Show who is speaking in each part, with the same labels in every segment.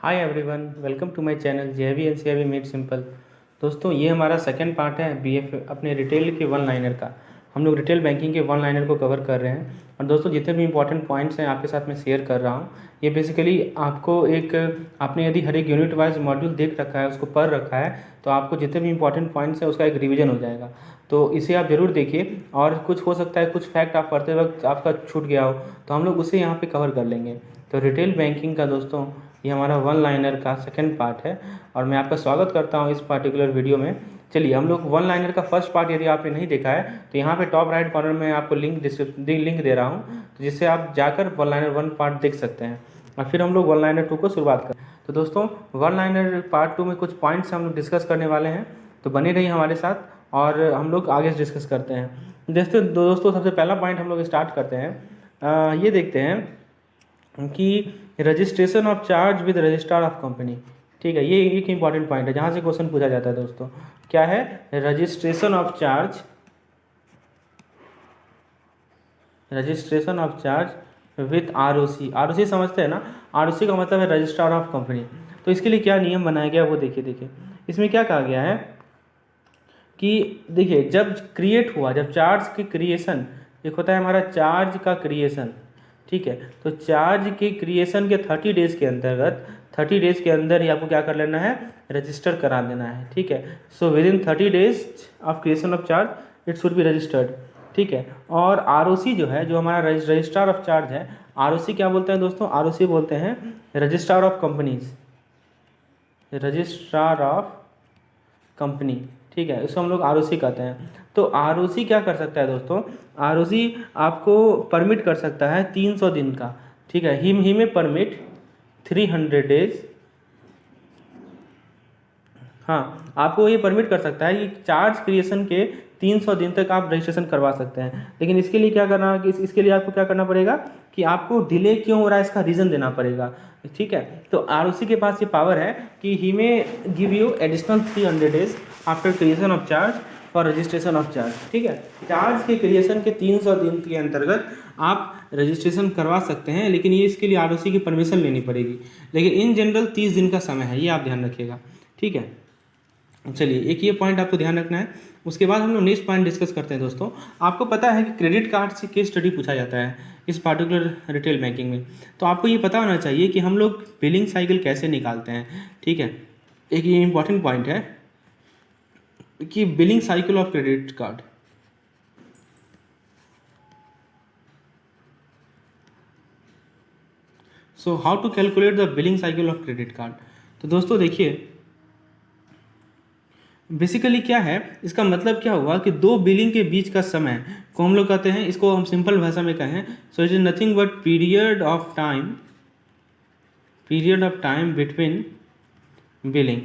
Speaker 1: Hi everyone, welcome to my channel JV NCRB made simple. दोस्तों, ये हमारा second part है बीएफ अपने रिटेल के वन लाइनर का। हम लोग रिटेल बैंकिंग के वन लाइनर को कवर कर रहे हैं। और दोस्तों, जितने भी इंपॉर्टेंट पॉइंट्स हैं आपके साथ में शेयर कर रहा हूँ। ये बेसिकली आपको एक आपने यदि हर एक यूनिट वाइज मॉड्यूल देख रखा है, उसको पढ़ रखा है, तो आपको जितने भी इंपॉर्टेंट पॉइंट्स हैं उसका एक रिवीजन हो जाएगा। तो इसे आप ज़रूर देखिए। और कुछ हो सकता है कुछ फैक्ट आप पढ़ते वक्त आपका छूट गया हो, तो हम लोग उसे यहाँ पे कवर कर लेंगे। तो रिटेल बैंकिंग का दोस्तों ये हमारा वन लाइनर का सेकंड पार्ट है और मैं आपका स्वागत करता हूं इस पार्टिकुलर वीडियो में। चलिए, हम लोग वन लाइनर का फर्स्ट पार्ट यदि आपने नहीं देखा है तो यहाँ पे टॉप राइट कॉर्नर में आपको लिंक दे रहा हूँ, तो जिससे आप जाकर वन लाइनर वन पार्ट देख सकते हैं और फिर हम लोग वन लाइनर टू को शुरुआत करें। तो दोस्तों, वन लाइनर पार्ट टू में कुछ पॉइंट्स हम लोग डिस्कस करने वाले हैं, तो बने रहिए हमारे साथ और हम लोग आगे डिस्कस करते हैं। दोस्तों, सबसे पहला पॉइंट हम लोग स्टार्ट करते हैं। ये देखते हैं कि registration of charge with registrar of company. ठीक है, ये एक इंपॉर्टेंट पॉइंट है जहाँ से क्वेश्चन पूछा जाता है। दोस्तों, क्या है? Registration of charge with ROC. ROC समझते हैं ना? आरओसी का मतलब है रजिस्ट्रार ऑफ कंपनी। तो इसके लिए क्या नियम बनाया गया वो देखिए। इसमें क्या कहा गया है कि देखिए, जब क्रिएट हुआ, जब चार्ज की क्रिएशन, एक होता है हमारा चार्ज का क्रिएशन। ठीक है, तो चार्ज के क्रिएशन के 30 डेज़ के अंतर्गत 30 डेज़ के अंदर ही आपको क्या कर लेना है? रजिस्टर करा देना है। ठीक है, so with in 30 days of creation of charge it should be registered. ठीक है, और आरओसी जो है, जो हमारा रजिस्ट्रार ऑफ चार्ज है, आरओसी क्या बोलते हैं दोस्तों? आरओसी बोलते हैं registrar of companies, registrar of company. ठीक है, इसको हम लोग आरओसी कहते हैं। तो आरओसी क्या कर सकता है दोस्तों? आरओसी आपको परमिट कर सकता है 300 दिन का। ठीक है, ही में परमिट 300 डेज। हाँ, आपको ये परमिट कर सकता है कि चार्ज क्रिएशन के 300 दिन तक आप रजिस्ट्रेशन करवा सकते हैं। लेकिन इसके लिए क्या करना है कि इसके लिए आपको क्या करना पड़ेगा कि आपको डिले क्यों हो रहा है इसका रीज़न देना पड़ेगा। ठीक है, तो आरओसी के पास ये पावर है कि ही में give you additional 300 days after creation of charge for registration of charge. ठीक है, चार्ज के क्रिएशन के 300 दिन के अंतर्गत आप रजिस्ट्रेशन करवा सकते हैं, लेकिन ये इसके लिए आरओसी की परमिशन लेनी पड़ेगी। लेकिन इन जनरल 30 दिन का समय है, ये आप ध्यान रखिएगा। ठीक है, चलिए, एक ये पॉइंट आपको ध्यान रखना है। उसके बाद हम लोग नेक्स्ट पॉइंट डिस्कस करते हैं। दोस्तों, आपको पता है कि क्रेडिट कार्ड से केस स्टडी पूछा जाता है इस पार्टिकुलर रिटेल बैंकिंग में। तो आपको ये पता होना चाहिए कि हम लोग बिलिंग साइकिल कैसे निकालते हैं। ठीक है, एक ये इंपॉर्टेंट पॉइंट है कि billing cycle of credit card. So how to calculate the billing cycle of credit card. तो दोस्तों देखिए, बेसिकली क्या है, इसका मतलब क्या हुआ कि दो बिलिंग के बीच का समय को हम लोग कहते हैं, इसको हम सिंपल भाषा में कहें, so it is nothing but period of time between billing.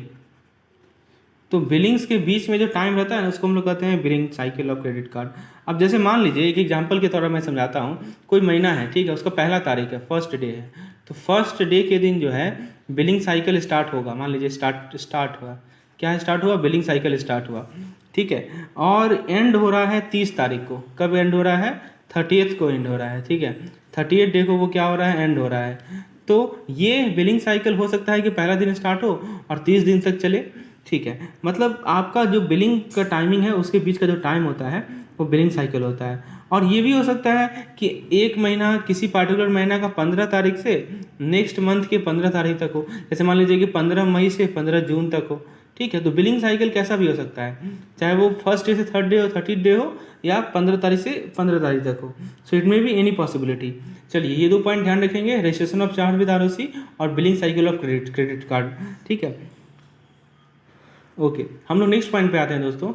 Speaker 1: तो बिलिंग्स के बीच में जो टाइम रहता है ना, उसको हम लोग कहते हैं billing cycle of credit card. अब जैसे मान लीजिए, एक एग्जांपल के तौर पर मैं समझाता हूँ। कोई महीना है, ठीक है, उसका पहला तारीख है, फर्स्ट डे है। तो फर्स्ट डे के दिन जो है बिलिंग साइकिल स्टार्ट होगा। मान लीजिए स्टार्ट हुआ, क्या स्टार्ट हुआ? बिलिंग साइकिल स्टार्ट हुआ। ठीक है, और एंड हो रहा है 30 तारीख को। कब एंड हो रहा है? 30th को एंड हो रहा है। ठीक है, 30th डे को वो क्या हो रहा है? एंड हो रहा है। तो ये बिलिंग साइकिल हो सकता है कि पहला दिन स्टार्ट हो और 30 दिन तक चले। ठीक है, मतलब आपका जो बिलिंग का टाइमिंग है उसके बीच का जो टाइम होता है वो बिलिंग साइकिल होता है। और ये भी हो सकता है कि एक महीना, किसी पार्टिकुलर महीना का 15 तारीख से नेक्स्ट मंथ के 15 तारीख तक हो। जैसे मान लीजिए कि 15 मई से 15 जून तक हो। ठीक है, तो बिलिंग साइकिल कैसा भी हो सकता है, चाहे वो फर्स्ट डे से थर्ड डे हो, 30 डे हो, या 15 तारीख से 15 तारीख तक हो। So it may be any possibility. चलिए, ये दो पॉइंट ध्यान रखेंगे, registration of charge with ROC और billing cycle of credit card. ठीक है, ओके, हम लोग नेक्स्ट पॉइंट पे आते हैं। दोस्तों,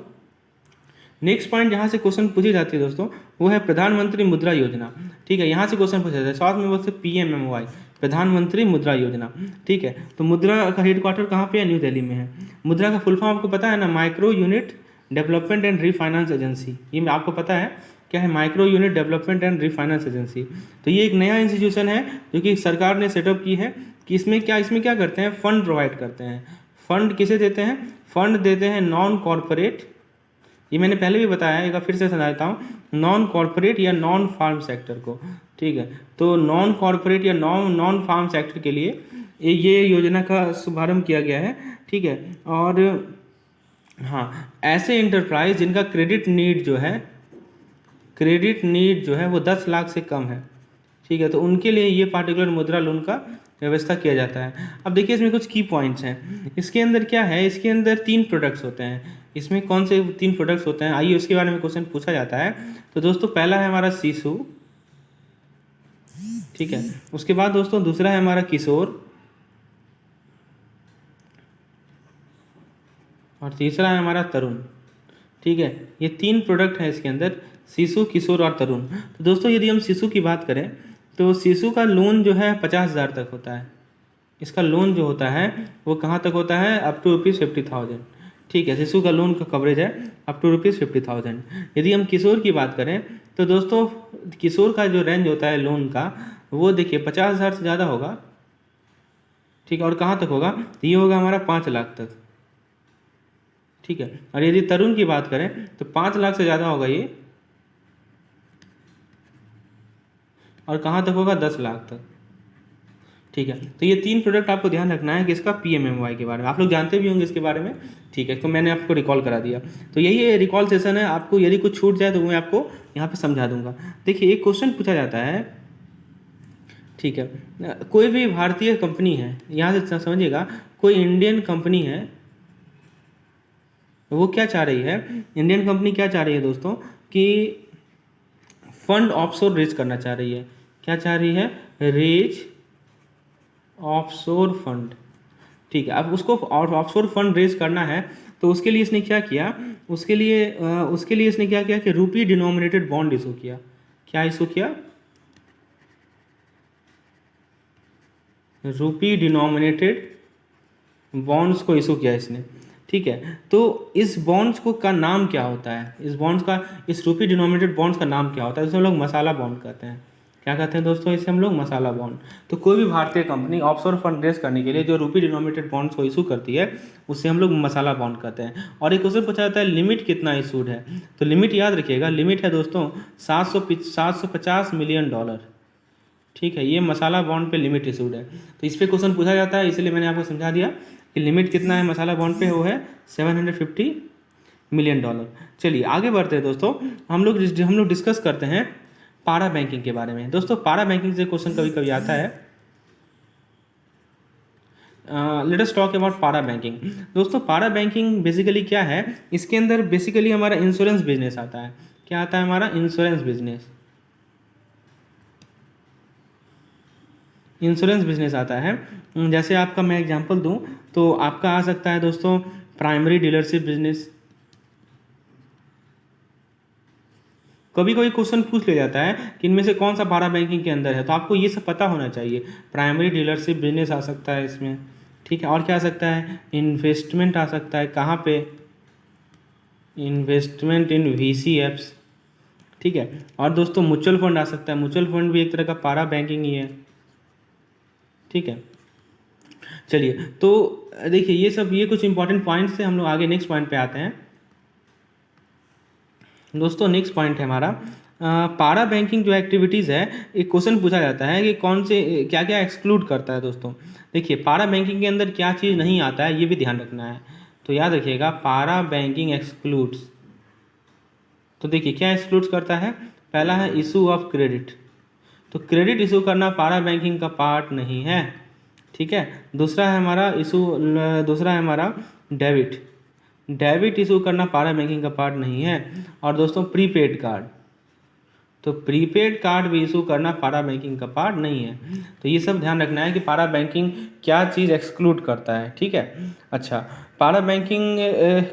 Speaker 1: नेक्स्ट पॉइंट जहाँ से क्वेश्चन पूछी जाती है दोस्तों, वो है प्रधानमंत्री मुद्रा योजना। ठीक है, यहाँ से क्वेश्चन पूछा जाता है, साथ में बोलते PMMY, प्रधानमंत्री मुद्रा योजना। ठीक है, तो मुद्रा का हेडक्वार्टर कहाँ पे है? न्यू दिल्ली में है। मुद्रा का फुल फॉर्म आपको पता है ना? Micro unit development and refinance agency. ये आपको पता है क्या है? Micro unit development and refinance agency. तो ये एक नया इंस्टीट्यूशन है जो कि सरकार ने सेटअप की है कि इसमें क्या करते हैं? फंड प्रोवाइड करते हैं। फंड किसे देते हैं? फंड देते हैं नॉन कॉरपोरेट, ये मैंने पहले भी बताया है, एक बार फिर से समझाता हूँ, नॉन कॉरपोरेट या नॉन फार्म सेक्टर को। ठीक है, तो नॉन कॉरपोरेट या नॉन फार्म सेक्टर के लिए ये योजना का शुभारंभ किया गया है, ठीक है। और हाँ, ऐसे इंटरप्राइज जिनका क्रेडिट नीड जो है वो 10 लाख से कम है, ठीक है, तो उनके लिए ये पार्टिकुलर मुद्रा लोन का व्यवस्था किया जाता है। अब देखिए इसमें कुछ की पॉइंट्स हैं। इसके अंदर क्या है, इसके अंदर 3 प्रोडक्ट्स होते हैं। इसमें कौन से 3 प्रोडक्ट्स होते हैं, आइए उसके बारे में क्वेश्चन पूछा जाता है। तो दोस्तों पहला है हमारा शिशु, ठीक है। उसके बाद दोस्तों दूसरा है हमारा किशोर, और तीसरा है हमारा तरुण, ठीक है। ये 3 प्रोडक्ट है इसके अंदर, शिशु, किशोर और तरुण। तो दोस्तों यदि हम शिशु की बात करें तो शिशु का लोन जो है 50,000 तक होता है। इसका लोन जो होता है वो कहाँ तक होता है, अप टू ₹50,000, ठीक है। शिशु का लोन का कवरेज है अप टू ₹50,000। यदि हम किशोर की बात करें तो दोस्तों किशोर का जो रेंज होता है लोन का, वो देखिए 50,000 से ज़्यादा होगा, ठीक है। और कहाँ तक होगा, तो ये होगा हमारा 5 लाख तक, ठीक है। और यदि तरुण की बात करें तो 5 लाख से ज़्यादा होगा ये, और कहाँ तक होगा, 10 लाख तक, ठीक है। तो ये 3 प्रोडक्ट आपको ध्यान रखना है कि इसका PMMY के बारे में, आप लोग जानते भी होंगे इसके बारे में, ठीक है। तो मैंने आपको रिकॉल करा दिया। तो यही रिकॉल सेशन है, आपको यदि कुछ छूट जाए तो मैं आपको यहाँ पे समझा दूंगा। देखिए एक क्वेश्चन पूछा जाता है, ठीक है, कोई भी भारतीय कंपनी है, यहाँ से समझिएगा, कोई इंडियन कंपनी है, वो क्या चाह रही है, इंडियन कंपनी क्या चाह रही है दोस्तों, कि फंड ऑफशोर रेज करना चाह रही है। क्या चाह रही है, रेज ऑफशोर फंड, ठीक है। अब उसको ऑफशोर फंड रेज करना है, तो उसके लिए इसने क्या किया, उसके लिए इसने क्या किया कि रूपी डिनोमिनेटेड बॉन्ड इशू किया। क्या इशू किया, रूपी डिनोमिनेटेड बॉन्ड्स को इशू किया इसने, ठीक है। तो इस बॉन्ड्स को का नाम क्या होता है, इस रूपी डिनोमिनेटेड बॉन्ड्स का नाम क्या होता है, इसे हम लोग मसाला बॉन्ड कहते हैं। क्या कहते हैं दोस्तों, इसे हम लोग मसाला बॉन्ड। तो कोई भी भारतीय कंपनी ऑफशोर फंड रेज करने के लिए जो रूपी डिनोमिनेटेड बॉन्ड्स को इशू करती है, उससे हम लोग मसाला बॉन्ड कहते हैं। और एक क्वेश्चन पूछा जाता है लिमिट कितना इशूड है, तो लिमिट याद रखिएगा, लिमिट है दोस्तों $750 मिलियन, ठीक है। ये मसाला बॉन्ड पे लिमिट इशूड है, तो इस पर क्वेश्चन पूछा जाता है, इसलिए मैंने आपको समझा दिया कि लिमिट कितना है मसाला बॉन्ड पे, वो है $750 मिलियन। चलिए आगे बढ़ते हैं दोस्तों, हम लोग डिस्कस करते हैं पारा बैंकिंग के बारे में। दोस्तों पारा बैंकिंग से क्वेश्चन कभी कभी आता है। लेट अस टॉक अबाउट पारा बैंकिंग। दोस्तों पारा बैंकिंग बेसिकली क्या है, इसके अंदर बेसिकली हमारा इंश्योरेंस बिजनेस आता है। क्या आता है, हमारा इंश्योरेंस बिजनेस आता है। जैसे आपका मैं एग्जांपल दूं तो आपका आ सकता है दोस्तों प्राइमरी डीलरशिप बिजनेस। कभी कभी क्वेश्चन पूछ लिया जाता है कि इनमें से कौन सा पारा बैंकिंग के अंदर है, तो आपको ये सब पता होना चाहिए। प्राइमरी डीलरशिप बिजनेस आ सकता है इसमें, ठीक है। और क्या आ सकता है, इन्वेस्टमेंट आ सकता है, कहाँ पे, इन्वेस्टमेंट इन VCFs, ठीक है। और दोस्तों म्यूचुअल फंड आ सकता है, म्यूचुअल फंड भी एक तरह का पारा बैंकिंग ही है, ठीक है। चलिए तो देखिए ये कुछ इंपॉर्टेंट पॉइंट्स से हम लोग आगे नेक्स्ट पॉइंट पे आते हैं। दोस्तों नेक्स्ट पॉइंट है हमारा पारा बैंकिंग जो एक्टिविटीज़ है, एक क्वेश्चन पूछा जाता है कि कौन से क्या क्या एक्सक्लूड करता है। दोस्तों देखिए पारा बैंकिंग के अंदर क्या चीज़ नहीं आता है, ये भी ध्यान रखना है। तो याद रखिएगा पारा बैंकिंग एक्सक्लूड्स, तो देखिए क्या एक्सक्लूड्स करता है, पहला है इशू ऑफ क्रेडिट, तो क्रेडिट इशू करना पारा बैंकिंग का पार्ट नहीं है, ठीक है। दूसरा है हमारा डेबिट इशू करना पारा बैंकिंग का पार्ट नहीं है। और दोस्तों प्रीपेड कार्ड, तो प्रीपेड कार्ड भी इशू करना पारा बैंकिंग का पार्ट नहीं है। तो ये सब ध्यान रखना है कि पारा बैंकिंग क्या चीज़ एक्सक्लूड करता है, ठीक है। अच्छा पारा बैंकिंग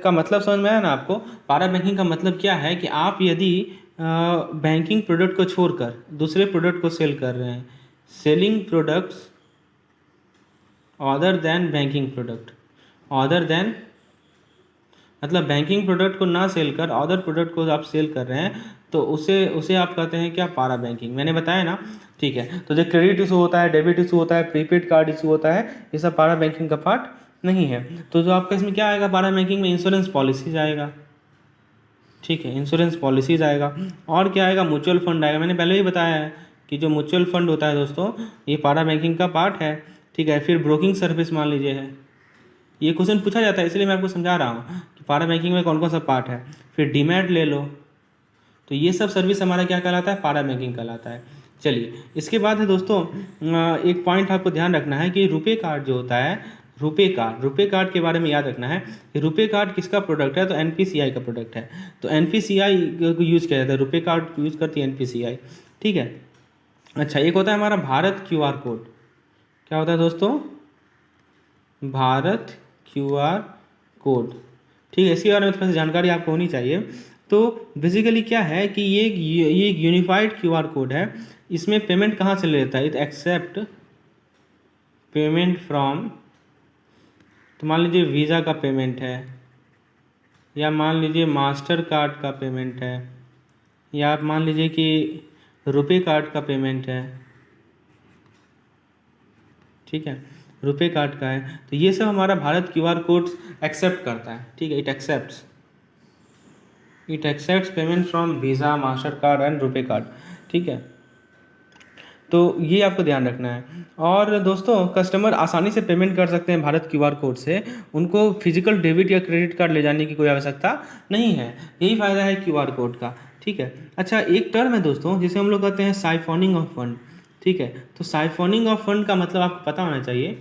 Speaker 1: का मतलब समझ में आया ना आपको। पारा बैंकिंग का मतलब क्या है कि आप यदि बैंकिंग प्रोडक्ट को छोड़कर दूसरे प्रोडक्ट को सेल कर रहे हैं, selling products other than banking product, other than मतलब बैंकिंग प्रोडक्ट को ना सेल कर अदर प्रोडक्ट को आप सेल कर रहे हैं, तो उसे आप कहते हैं क्या, पारा बैंकिंग। मैंने बताया ना, ठीक है। तो जो क्रेडिट इशू होता है, डेबिट इशू होता है, प्रीपेड कार्ड इशू होता है, ये सब पारा बैंकिंग का पार्ट नहीं है। तो जो आपका इसमें क्या आएगा पारा बैंकिंग में, इंश्योरेंस पॉलिसीज आएगा, ठीक है, इंश्योरेंस पॉलिसीज आएगा। और क्या आएगा, म्यूचुअल फंड आएगा। मैंने पहले ही बताया है कि जो म्यूचुअल फंड होता है दोस्तों, ये पारा बैंकिंग का पार्ट है, ठीक है। फिर ब्रोकिंग सर्विस मान लीजिए है, ये क्वेश्चन पूछा जाता है इसलिए मैं आपको समझा रहा हूँ कि पारा बैंकिंग में कौन कौन सा पार्ट है। फिर डीमैट ले लो, तो ये सब सर्विस हमारा क्या कहलाता है, पारा बैंकिंग कहलाता है। चलिए इसके बाद है दोस्तों एक पॉइंट आपको ध्यान रखना है कि रुपे कार्ड जो होता है, रुपे कार्ड के बारे में याद रखना है कि रुपे कार्ड किसका प्रोडक्ट है, तो एनपीसीआई का प्रोडक्ट है। तो एनपीसीआई को यूज़ किया जाता है, रुपे कार्ड यूज़ करती है एनपीसीआई, ठीक है। अच्छा, एक होता है हमारा भारत क्यूआर कोड। क्या होता है दोस्तों, भारत क्यूआर कोड, ठीक है। इसके बारे में थोड़ा सी जानकारी आपको होनी चाहिए। तो बेसिकली क्या है कि ये एक यूनिफाइड क्यूआर कोड है। इसमें पेमेंट कहाँ से लेता है, इट एक्सेप्ट पेमेंट फ्रॉम, तो मान लीजिए वीज़ा का पेमेंट है, या मान लीजिए मास्टर कार्ड का पेमेंट है, या आप मान लीजिए कि रुपे कार्ड का पेमेंट है, ठीक है, रुपे कार्ड का है। तो ये सब हमारा भारत क्यूआर कोड एक्सेप्ट करता है, ठीक है। It accepts payment from visa, master card and RuPay card, ठीक है। तो ये आपको ध्यान रखना है। और दोस्तों कस्टमर आसानी से पेमेंट कर सकते हैं भारत क्यूआर कोड से, उनको फिजिकल डेबिट या क्रेडिट कार्ड ले जाने की कोई आवश्यकता नहीं है। यही फ़ायदा है क्यूआर कोड का, ठीक है। अच्छा, एक टर्म है दोस्तों जिसे हम लोग कहते हैं साइफोनिंग ऑफ फंड, ठीक है। तो साइफोनिंग ऑफ फंड का मतलब आपको पता होना चाहिए।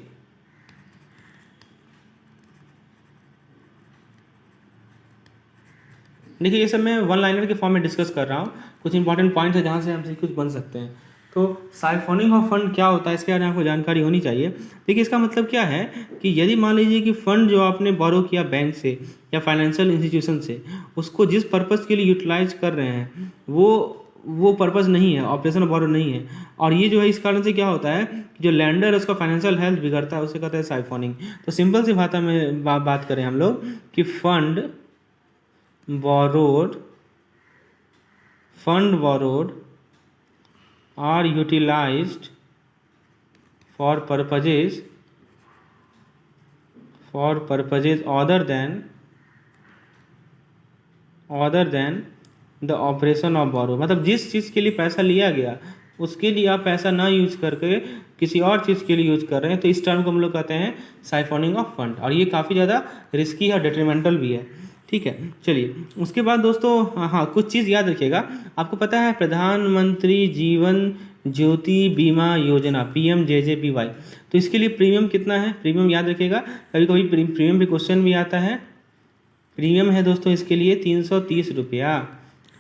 Speaker 1: देखिए ये सब मैं वन लाइनर के फॉर्म में डिस्कस कर रहा हूँ, कुछ इंपॉर्टेंट पॉइंट्स है जहाँ से हमसे कुछ बन सकते हैं। तो साइफोनिंग ऑफ फंड क्या होता है, इसके बारे में आपको जानकारी होनी चाहिए। देखिए इसका मतलब क्या है कि यदि मान लीजिए कि फ़ंड जो आपने बोरो किया बैंक से या फाइनेंशियल इंस्टीट्यूशन से, उसको जिस पर्पज़ के लिए यूटिलाइज कर रहे हैं वो पर्पज़ नहीं है, ऑपरेशन ऑफ बोरो नहीं है। और ये जो है इस कारण से क्या होता है, जो लैंडर उसका फाइनेंशियल हेल्थ बिगड़ता है, उसे कहते हैं साइफोनिंग। तो सिंपल सी भाषा में बात करें हम लोग कि fund borrowed are utilized for purposes other than the operation of borrow। मतलब जिस चीज़ के लिए पैसा लिया गया उसके लिए आप पैसा ना यूज करके किसी और चीज़ के लिए यूज कर रहे हैं, तो इस टर्म को हम लोग कहते हैं साइफोनिंग ऑफ फंड। और ये काफ़ी ज़्यादा रिस्की और डेट्रीमेंटल भी है, ठीक है। चलिए उसके बाद दोस्तों हाँ कुछ चीज़ याद रखिएगा। आपको पता है प्रधानमंत्री जीवन ज्योति बीमा योजना PMJJBY, तो इसके लिए प्रीमियम कितना है, प्रीमियम याद रखिएगा। कभी कभी प्रीमियम पे क्वेश्चन भी आता है। प्रीमियम है दोस्तों इसके लिए 330 रुपया,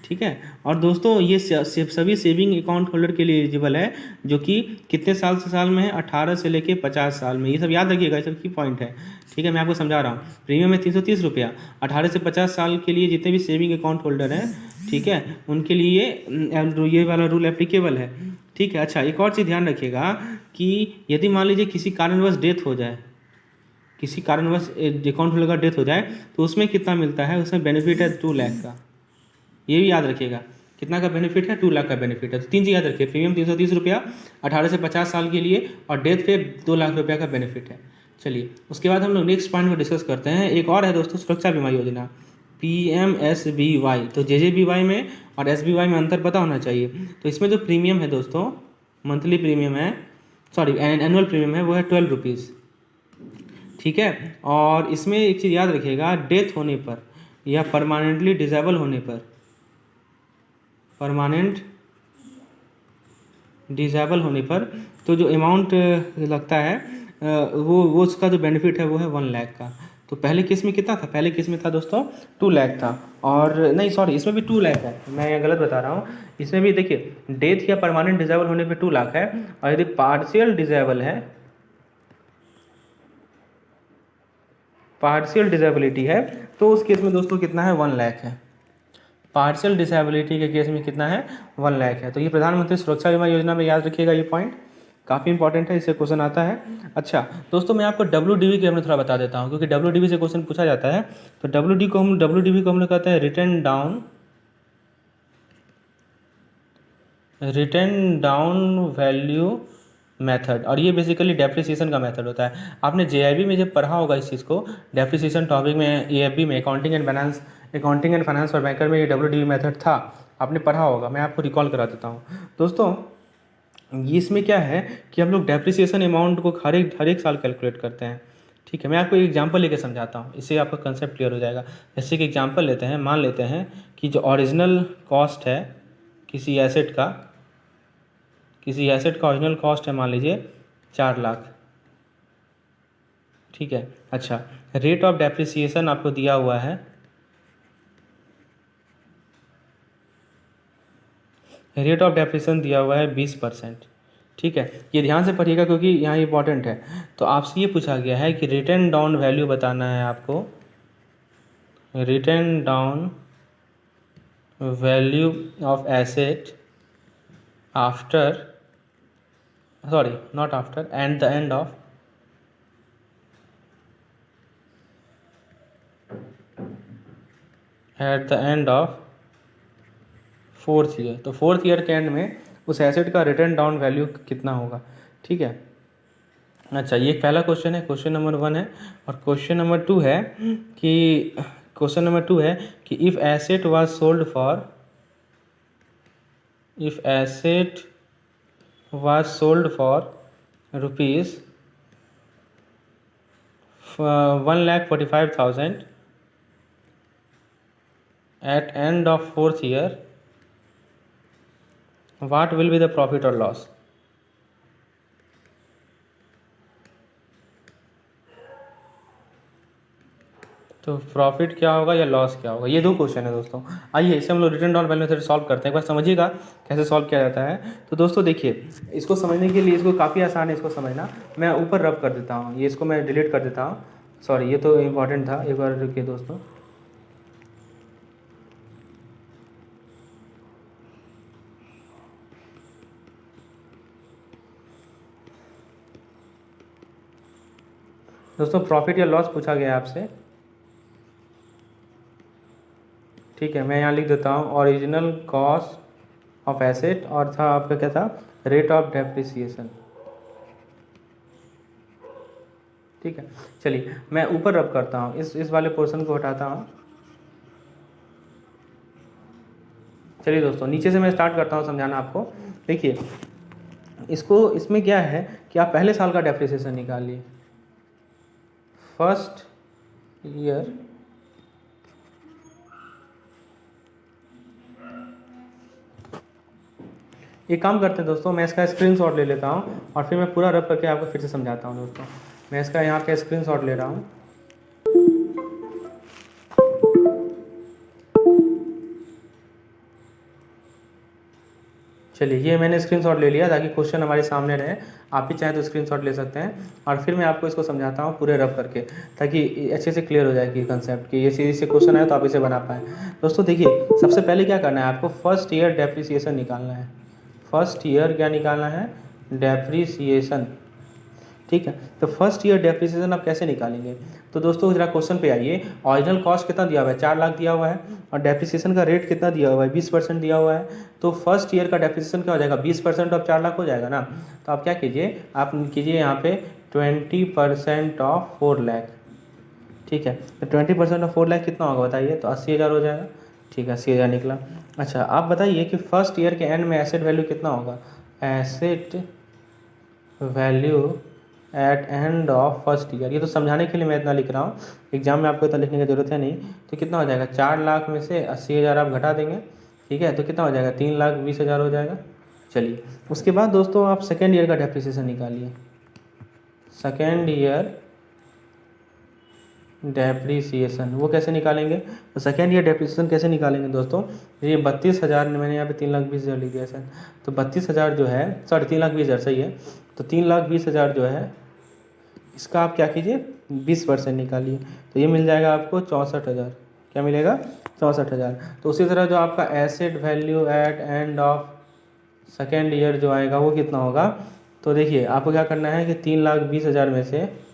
Speaker 1: ठीक है। और दोस्तों ये सभी सेविंग अकाउंट होल्डर के लिए एलिजिबल है, जो कि कितने साल से साल में है, 18 से लेके 50 साल में। ये सब याद रखिएगा, ये सब की पॉइंट है, ठीक है। मैं आपको समझा रहा हूँ। प्रीमियम है 330 रुपया, 18 से 50 साल के लिए जितने भी सेविंग अकाउंट होल्डर हैं, ठीक है, उनके लिए ये वाला रूल एप्लीकेबल है, ठीक है। अच्छा, एक और चीज़ ध्यान रखिएगा कि यदि मान लीजिए किसी कारणवश डेथ हो जाए, किसी कारणवश अकाउंट होल्डर का डेथ हो जाए, तो उसमें कितना मिलता है, उसमें बेनिफिट है 2 लाख का। ये भी याद रखिएगा, कितना का बेनिफिट है, 2 लाख का बेनिफिट है। तो 3 चीज़ याद रखिए, प्रीमियम 330 रुपया 18 से 50 साल के लिए, और डेथ पे 2 लाख रुपया का बेनिफिट है। चलिए उसके बाद हम लोग नेक्स्ट पॉइंट को डिस्कस करते हैं। एक और है दोस्तों सुरक्षा बीमा योजना PMSBY। तो JJBY में और SBY में अंतर पता होना चाहिए। तो इसमें जो प्रीमियम है दोस्तों, मंथली प्रीमियम है, सॉरी एनुअल प्रीमियम है, वो है 12 रुपीज़, ठीक है। और इसमें एक चीज़ याद रखिएगा, डेथ होने पर या परमानेंटली डिसेबल होने पर, परमानेंट डिसेबल होने पर तो जो अमाउंट लगता है वो उसका जो बेनिफिट है वो है 1 लाख का। तो पहले केस में कितना था, पहले केस में था दोस्तों 2 लाख था, और नहीं सॉरी इसमें भी 2 लाख है, मैं ये गलत बता रहा हूँ। इसमें भी देखिए डेथ या परमानेंट डिसेबल होने पे 2 लाख है, और यदि पार्शियल डिसेबल है, पार्शियल डिसेबिलिटी है, तो उस केस में दोस्तों कितना है, 1 लाख है। पार्शियल डिसेबिलिटी के केस में कितना है, 1 लाख है। तो ये प्रधानमंत्री सुरक्षा बीमा योजना में याद रखिएगा, ये पॉइंट काफ़ी इंपॉर्टेंट है, इससे क्वेश्चन आता है। अच्छा दोस्तों मैं आपको WDB के बारे में थोड़ा बता देता हूँ, क्योंकि WDB से क्वेश्चन पूछा जाता है। तो WDB को हम लोग कहते हैं रिटर्न डाउन वैल्यू मेथड, और ये बेसिकली डेप्रिसिएशन का मेथड होता है। आपने JIB में जब पढ़ा होगा इस चीज़ को, डेप्रिसिएशन टॉपिक में, AFB में, अकाउंटिंग एंड फाइनेंस और बैंकर में ये WDB मेथड था, आपने पढ़ा होगा। मैं आपको रिकॉल करा देता हूँ दोस्तों। ये इसमें क्या है कि हम लोग डेप्रिसिएशन अमाउंट को हर एक साल कैलकुलेट करते हैं। ठीक है, मैं आपको एक एग्जांपल लेके समझाता हूँ, इससे आपका कंसेप्ट क्लियर हो जाएगा। जैसे कि एग्जांपल लेते हैं, मान लेते हैं कि जो ओरिजिनल कॉस्ट है किसी एसेट का, ओरिजिनल कॉस्ट है मान लीजिए 4 लाख। ठीक है, अच्छा, रेट ऑफ डेप्रिसिएशन आपको दिया हुआ है, रेट ऑफ डेप्रिसिएशन दिया हुआ है 20%। ठीक है, ये ध्यान से पढ़िएगा क्योंकि यहाँ इंपॉर्टेंट है। तो आपसे ये पूछा गया है कि रिटर्न डाउन वैल्यू बताना है आपको, return down value of asset after, sorry not after, and the end of at the end of 4th year. तो 4th ईयर के एंड में उस एसेट का रिटर्न डाउन वैल्यू कितना होगा। ठीक है, अच्छा, ये पहला क्वेश्चन है, क्वेश्चन नंबर 1 है। और क्वेश्चन नंबर 2 है कि if asset was sold for, if asset was sold for rupees 1,45,000 at end of 4th year, what will be the profit or loss। तो प्रॉफिट क्या होगा या लॉस क्या होगा, ये 2 क्वेश्चन है दोस्तों। आइए इसे हम लोग return down value method solve करते हैं, एक बार समझिएगा कैसे सॉल्व किया जाता है। तो दोस्तों देखिए, इसको समझने के लिए, इसको काफ़ी आसान है इसको समझना। मैं ऊपर रब कर देता हूँ, ये इसको मैं डिलीट कर देता हूँ, सॉरी ये तो इम्पॉर्टेंट था, एक बार रुकिए दोस्तों। दोस्तों प्रॉफिट या लॉस पूछा गया है आपसे। ठीक है, मैं यहाँ लिख देता हूँ ओरिजिनल कॉस्ट ऑफ एसेट, और था आपका क्या था, रेट ऑफ डेप्रिसिएशन। ठीक है, चलिए मैं ऊपर रब करता हूँ, इस वाले पोर्शन को हटाता हूँ। चलिए दोस्तों, नीचे से मैं स्टार्ट करता हूँ समझाना आपको। देखिए, इसमें क्या है कि आप पहले साल का डेप्रिसिएशन निकालिए, फर्स्ट ईयर एक काम करते हैं दोस्तों, मैं इसका स्क्रीनशॉट ले लेता हूँ और फिर मैं पूरा रब करके आपको फिर से समझाता हूँ दोस्तों। मैं इसका यहाँ पे स्क्रीनशॉट ले रहा हूँ। चलिए, ये मैंने स्क्रीनशॉट ले लिया ताकि क्वेश्चन हमारे सामने रहे। आप भी चाहें तो स्क्रीनशॉट ले सकते हैं, और फिर मैं आपको इसको समझाता हूँ पूरे रब करके, ताकि अच्छे से क्लियर हो जाए कि कंसेप्ट कि ये सीरीज से क्वेश्चन आए तो आप इसे बना पाएँ। दोस्तों देखिए, सबसे पहले क्या करना है आपको, फर्स्ट ईयर डेप्रिसिएशन निकालना है। फर्स्ट ईयर क्या निकालना है, डेप्रिसिएशन। ठीक है, तो फर्स्ट ईयर डेप्रिसिएशन आप कैसे निकालेंगे। तो दोस्तों जरा क्वेश्चन पे आइए, ओरिजिनल कॉस्ट कितना दिया हुआ है, 4 लाख दिया हुआ है, और डेप्रिसिएशन का रेट कितना दिया हुआ है, 20% दिया हुआ है। तो फर्स्ट ईयर का डेप्रिसिएशन क्या हो जाएगा, 20% ऑफ 4 लाख हो जाएगा ना। तो आप क्या कीजिए, आप कीजिए यहाँ पे 20% ऑफ 4 लाख। ठीक है, तो 20% ऑफ 4 लाख कितना होगा बताइए, तो 80,000 हो जाएगा। ठीक है, 80,000 निकला। अच्छा, आप बताइए कि फर्स्ट ईयर के एंड में एसेट वैल्यू कितना होगा, asset value at end of first year. ये तो समझाने के लिए मैं इतना लिख रहा हूँ, एग्जाम में आपको इतना लिखने की जरूरत है नहीं। तो कितना हो जाएगा, 4 लाख में से 80,000 आप घटा देंगे। ठीक है, तो कितना हो जाएगा, 3,20,000 हो जाएगा। चलिए, उसके बाद दोस्तों आप सेकेंड ईयर का डेप्रिसिएशन निकालिए। सेकेंड ईयर डेप्रिसिएशन वो कैसे निकालेंगे, तो सेकेंड ईयर डेप्रिसिएशन कैसे निकालेंगे दोस्तों, ये 32,000, मैंने यहाँ पे 3,20,000 लिख दिया सर। तो 32,000 जो है, सॉरी 3,20,000 सही है। तो 3,20,000 जो है, इसका आप क्या कीजिए, 20% निकालिए, तो ये मिल जाएगा आपको 64,000। क्या मिलेगा, 64,000। तो उसी तरह जो आपका asset value at end of second year जो आएगा वो कितना होगा। तो देखिए, आपको क्या करना है कि 3,20,000 में से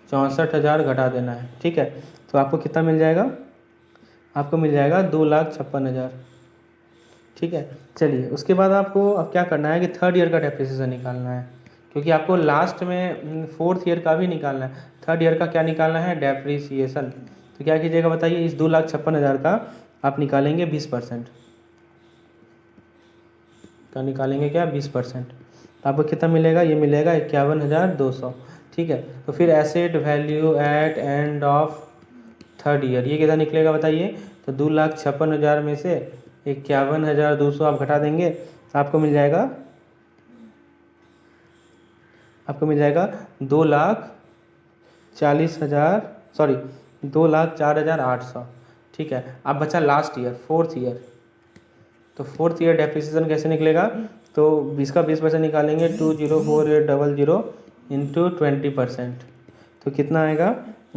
Speaker 1: 64,000 घटा देना है। ठीक है, तो आपको कितना मिल जाएगा, आपको मिल जाएगा 2,56,000। ठीक है, चलिए उसके बाद आपको अब क्या करना है कि थर्ड ईयर का डेप्रिसिएशन निकालना है, क्योंकि आपको लास्ट में 4th ईयर का भी निकालना है। थर्ड ईयर का क्या निकालना है, डेप्रिसिएशन। तो क्या कीजिएगा बताइए, इस 2,56,000 का आप निकालेंगे 20%। का निकालेंगे क्या, 20%। तो आपको कितना मिलेगा, ये मिलेगा 51,200। ठीक है, तो फिर asset value at end of third year ये कितना निकलेगा बताइए। तो 2,56,000 में से 51,200 आप घटा देंगे तो आपको मिल जाएगा 2,40,000, सॉरी 2,04,800। ठीक है, अब बचा लास्ट ईयर, फोर्थ ईयर। तो फोर्थ ईयर डेप्रिसिएशन कैसे निकलेगा, तो 20% निकालेंगे, 2,04,800 इंटू 20%, तो कितना आएगा,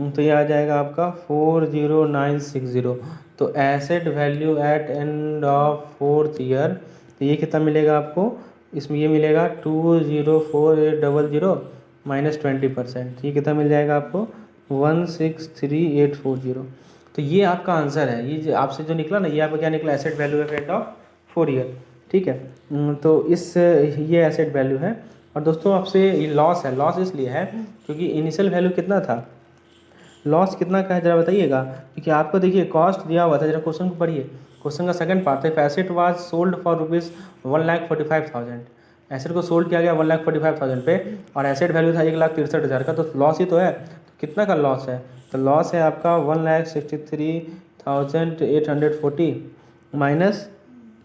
Speaker 1: तो ये आ जाएगा आपका 4,0960। तो asset value at end of fourth year, तो ये कितना मिलेगा आपको, इसमें ये मिलेगा 2,04,800 माइनस 20%, ये कितना मिल जाएगा आपको 1,63,840। तो ये आपका आंसर है, ये आपसे जो निकला ना, ये आपका क्या निकला, asset value at end of 4 year. ठीक है, तो ये एसेट वैल्यू है। और दोस्तों आपसे ये लॉस है, लॉस इसलिए है क्योंकि इनिशियल वैल्यू कितना था, लॉस कितना का है जरा बताइएगा, क्योंकि आपको देखिए कॉस्ट दिया हुआ था, जरा क्वेश्चन को पढ़िए, क्वेश्चन का सेकंड पार्ट है, asset was sold for rupees 1,45,000, asset को सोल्ड किया गया 1,45,000 पे, और एसेट वैल्यू था 1,63,000 का, तो लॉस ही तो है। तो कितना का लॉस है, तो लॉस है आपका 1,63,840 माइनस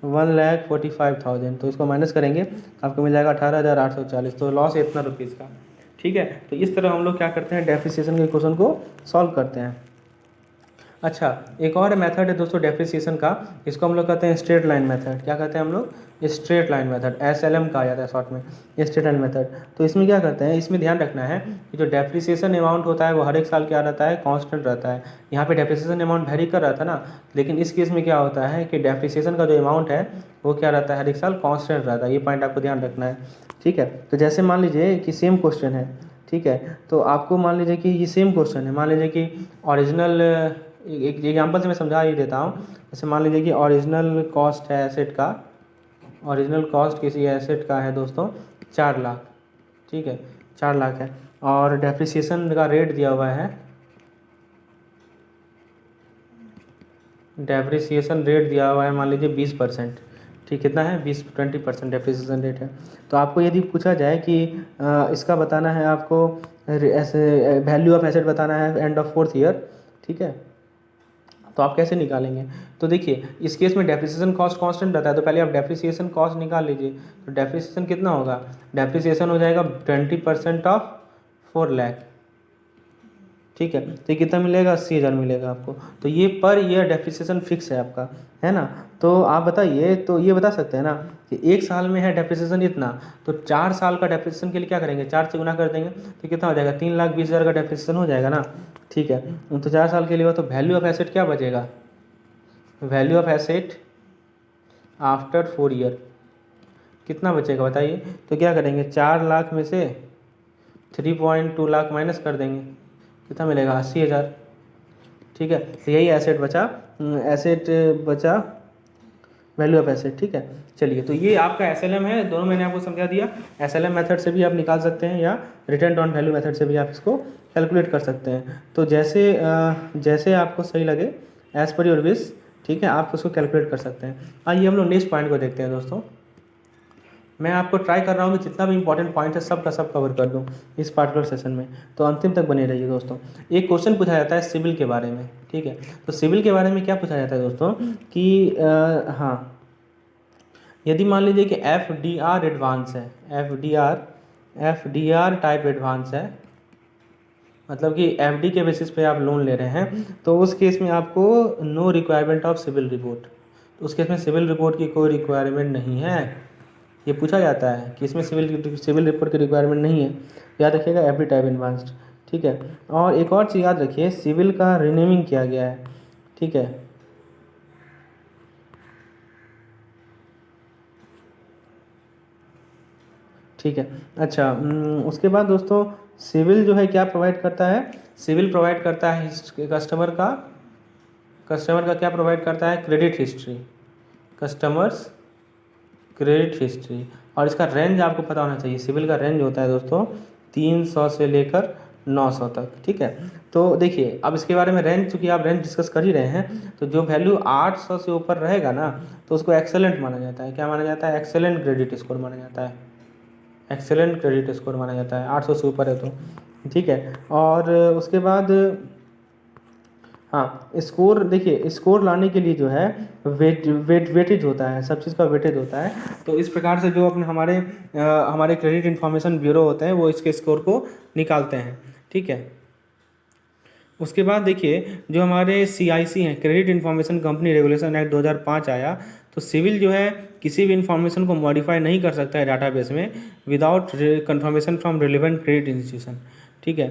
Speaker 1: 1,45,000, तो इसको माइनस करेंगे आपको मिल जाएगा 18,840, तो लॉस है इतना रुपीज़ का। ठीक है, तो इस तरह हम लोग क्या करते हैं, डेप्रिसिएशन के क्वेश्चन को सॉल्व करते हैं। अच्छा, एक और मेथड है दोस्तों डेप्रिसिएशन का, इसको हम लोग कहते हैं स्ट्रेट लाइन मेथड। क्या कहते हैं हम लोग, स्ट्रेट लाइन मेथड, SLM कहा जाता है शॉर्ट में, स्ट्रेट लाइन मेथड। तो इसमें क्या करते हैं, इसमें ध्यान रखना है कि जो डेप्रिसिएशन अमाउंट होता है वो हर एक साल क्या रहता है, कांस्टेंट रहता है। यहाँ पे डेप्रिसिएशन अमाउंट वेरी कर रहा था ना, लेकिन इस केस में क्या होता है कि डेप्रिसिएशन का जो अमाउंट है वो क्या रहता है, हर एक साल कांस्टेंट रहता है। ये पॉइंट आपको ध्यान रखना है। ठीक है, तो जैसे मान लीजिए कि सेम क्वेश्चन है, ठीक है, तो आपको मान लीजिए कि ये सेम क्वेश्चन है, मान लीजिए कि ओरिजिनल, एक एग्जांपल से मैं समझा ही देता हूँ। जैसे मान लीजिए कि ओरिजिनल कॉस्ट है एसेट का, ओरिजिनल कॉस्ट किसी एसेट का है दोस्तों 4 लाख। ठीक है, 4 लाख है, और डेप्रिसिएशन का रेट दिया हुआ है, डेप्रिसिएशन रेट दिया हुआ है मान लीजिए 20%। ठीक, कितना है, 20% डेप्रिसिएशन रेट है। तो आपको यदि पूछा जाए कि इसका बताना है आपको, ऐसे वैल्यू ऑफ एसेट बताना है एंड ऑफ फोर्थ ईयर, ठीक है, तो आप कैसे निकालेंगे। तो देखिए इस केस में डेप्रिसिएशन कॉस्ट कांस्टेंट रहता है, तो पहले आप डेप्रिसिएशन कॉस्ट निकाल लीजिए। तो डेप्रिसिएशन कितना होगा, डेप्रिसिएशन हो जाएगा 20% ऑफ 4 लाख। ठीक है, तो ये कितना मिलेगा, 80,000 मिलेगा आपको। तो ये पर ईयर डेप्रिसिएशन फिक्स है आपका, है ना। तो आप बताइए, तो ये बता सकते हैं ना कि एक साल में है डेप्रिसिएशन इतना, तो 4 साल का डेप्रिसिएशन के लिए क्या करेंगे, 4 से गुना कर देंगे, तो कितना हो जाएगा, 3,20,000 का डेप्रिसिएशन हो जाएगा ना। ठीक है, तो 4 साल के लिए हुआ, तो वैल्यू ऑफ एसेट क्या बचेगा, value of asset after 4 year कितना बचेगा बताइए। तो क्या करेंगे, 4 लाख में से 3.2 लाख माइनस कर देंगे, कितना मिलेगा, 80,000। ठीक है, तो यही एसेट बचा वैल्यू ऑफ एसेट। ठीक है, चलिए, तो ये आपका SLM है, दोनों मैंने आपको समझा दिया। SLM मेथड से भी आप निकाल सकते हैं, या रिटर्न ऑन वैल्यू मेथड से भी आप इसको कैलकुलेट कर सकते हैं। तो जैसे आपको सही लगे, एज़ पर योर विश, ठीक है, आप उसको कैलकुलेट कर सकते हैं। आइए हम लोग नेक्स्ट पॉइंट को देखते हैं दोस्तों। मैं आपको ट्राई कर रहा हूँ कि जितना भी इंपॉर्टेंट पॉइंट है सब का सब कवर कर दूँ इस पार्टिकुलर सेशन में, तो अंतिम तक बने रहिए दोस्तों। एक क्वेश्चन पूछा जाता है सिविल के बारे में, ठीक है, तो सिविल के बारे में क्या पूछा जाता है दोस्तों कि हाँ, यदि मान लीजिए कि FDR एडवांस है, FDR टाइप एडवांस है, मतलब कि FD के बेसिस पे आप लोन ले रहे हैं, तो उस केस में आपको no requirement of CIBIL report, तो उस केस में सिविल रिपोर्ट की कोई रिक्वायरमेंट नहीं है। ये पूछा जाता है कि इसमें सिविल रिपोर्ट की रिक्वायरमेंट नहीं है, याद रखिएगा, FD टाइप एडवांस्ड। ठीक है, और एक और चीज़ याद रखिए, सिविल का रीनेमिंग किया गया है। ठीक है, ठीक है, अच्छा, उसके बाद दोस्तों सिविल जो है क्या प्रोवाइड करता है, सिविल प्रोवाइड करता है कस्टमर का क्या प्रोवाइड करता है, credit history, customers credit history. और इसका रेंज आपको पता होना चाहिए, सिविल का रेंज होता है दोस्तों 300 से लेकर 900 तक। ठीक है, तो देखिए अब इसके बारे में रेंज, चूँकि आप रेंज डिस्कस कर ही रहे हैं, तो जो वैल्यू 800 से ऊपर रहेगा ना, तो उसको एक्सेलेंट माना जाता है। क्या माना जाता है, एक्सेलेंट क्रेडिट स्कोर माना जाता है। एक्सेलेंट क्रेडिट स्कोर माना जाता है, 800 से ऊपर है तो, ठीक है। और उसके बाद हाँ, स्कोर देखिए, स्कोर लाने के लिए जो है वेटेज होता है, सब चीज़ का वेटेज होता है। तो इस प्रकार से जो अपने हमारे क्रेडिट इंफॉर्मेशन ब्यूरो होते हैं वो इसके स्कोर को निकालते हैं, ठीक है। उसके बाद देखिए जो हमारे CIC हैं, credit information company regulation act 2005 आया, तो सिविल जो है किसी भी इन्फॉर्मेशन को मॉडिफाई नहीं कर सकता है डाटाबेस में without confirmation from relevant credit institution, ठीक है।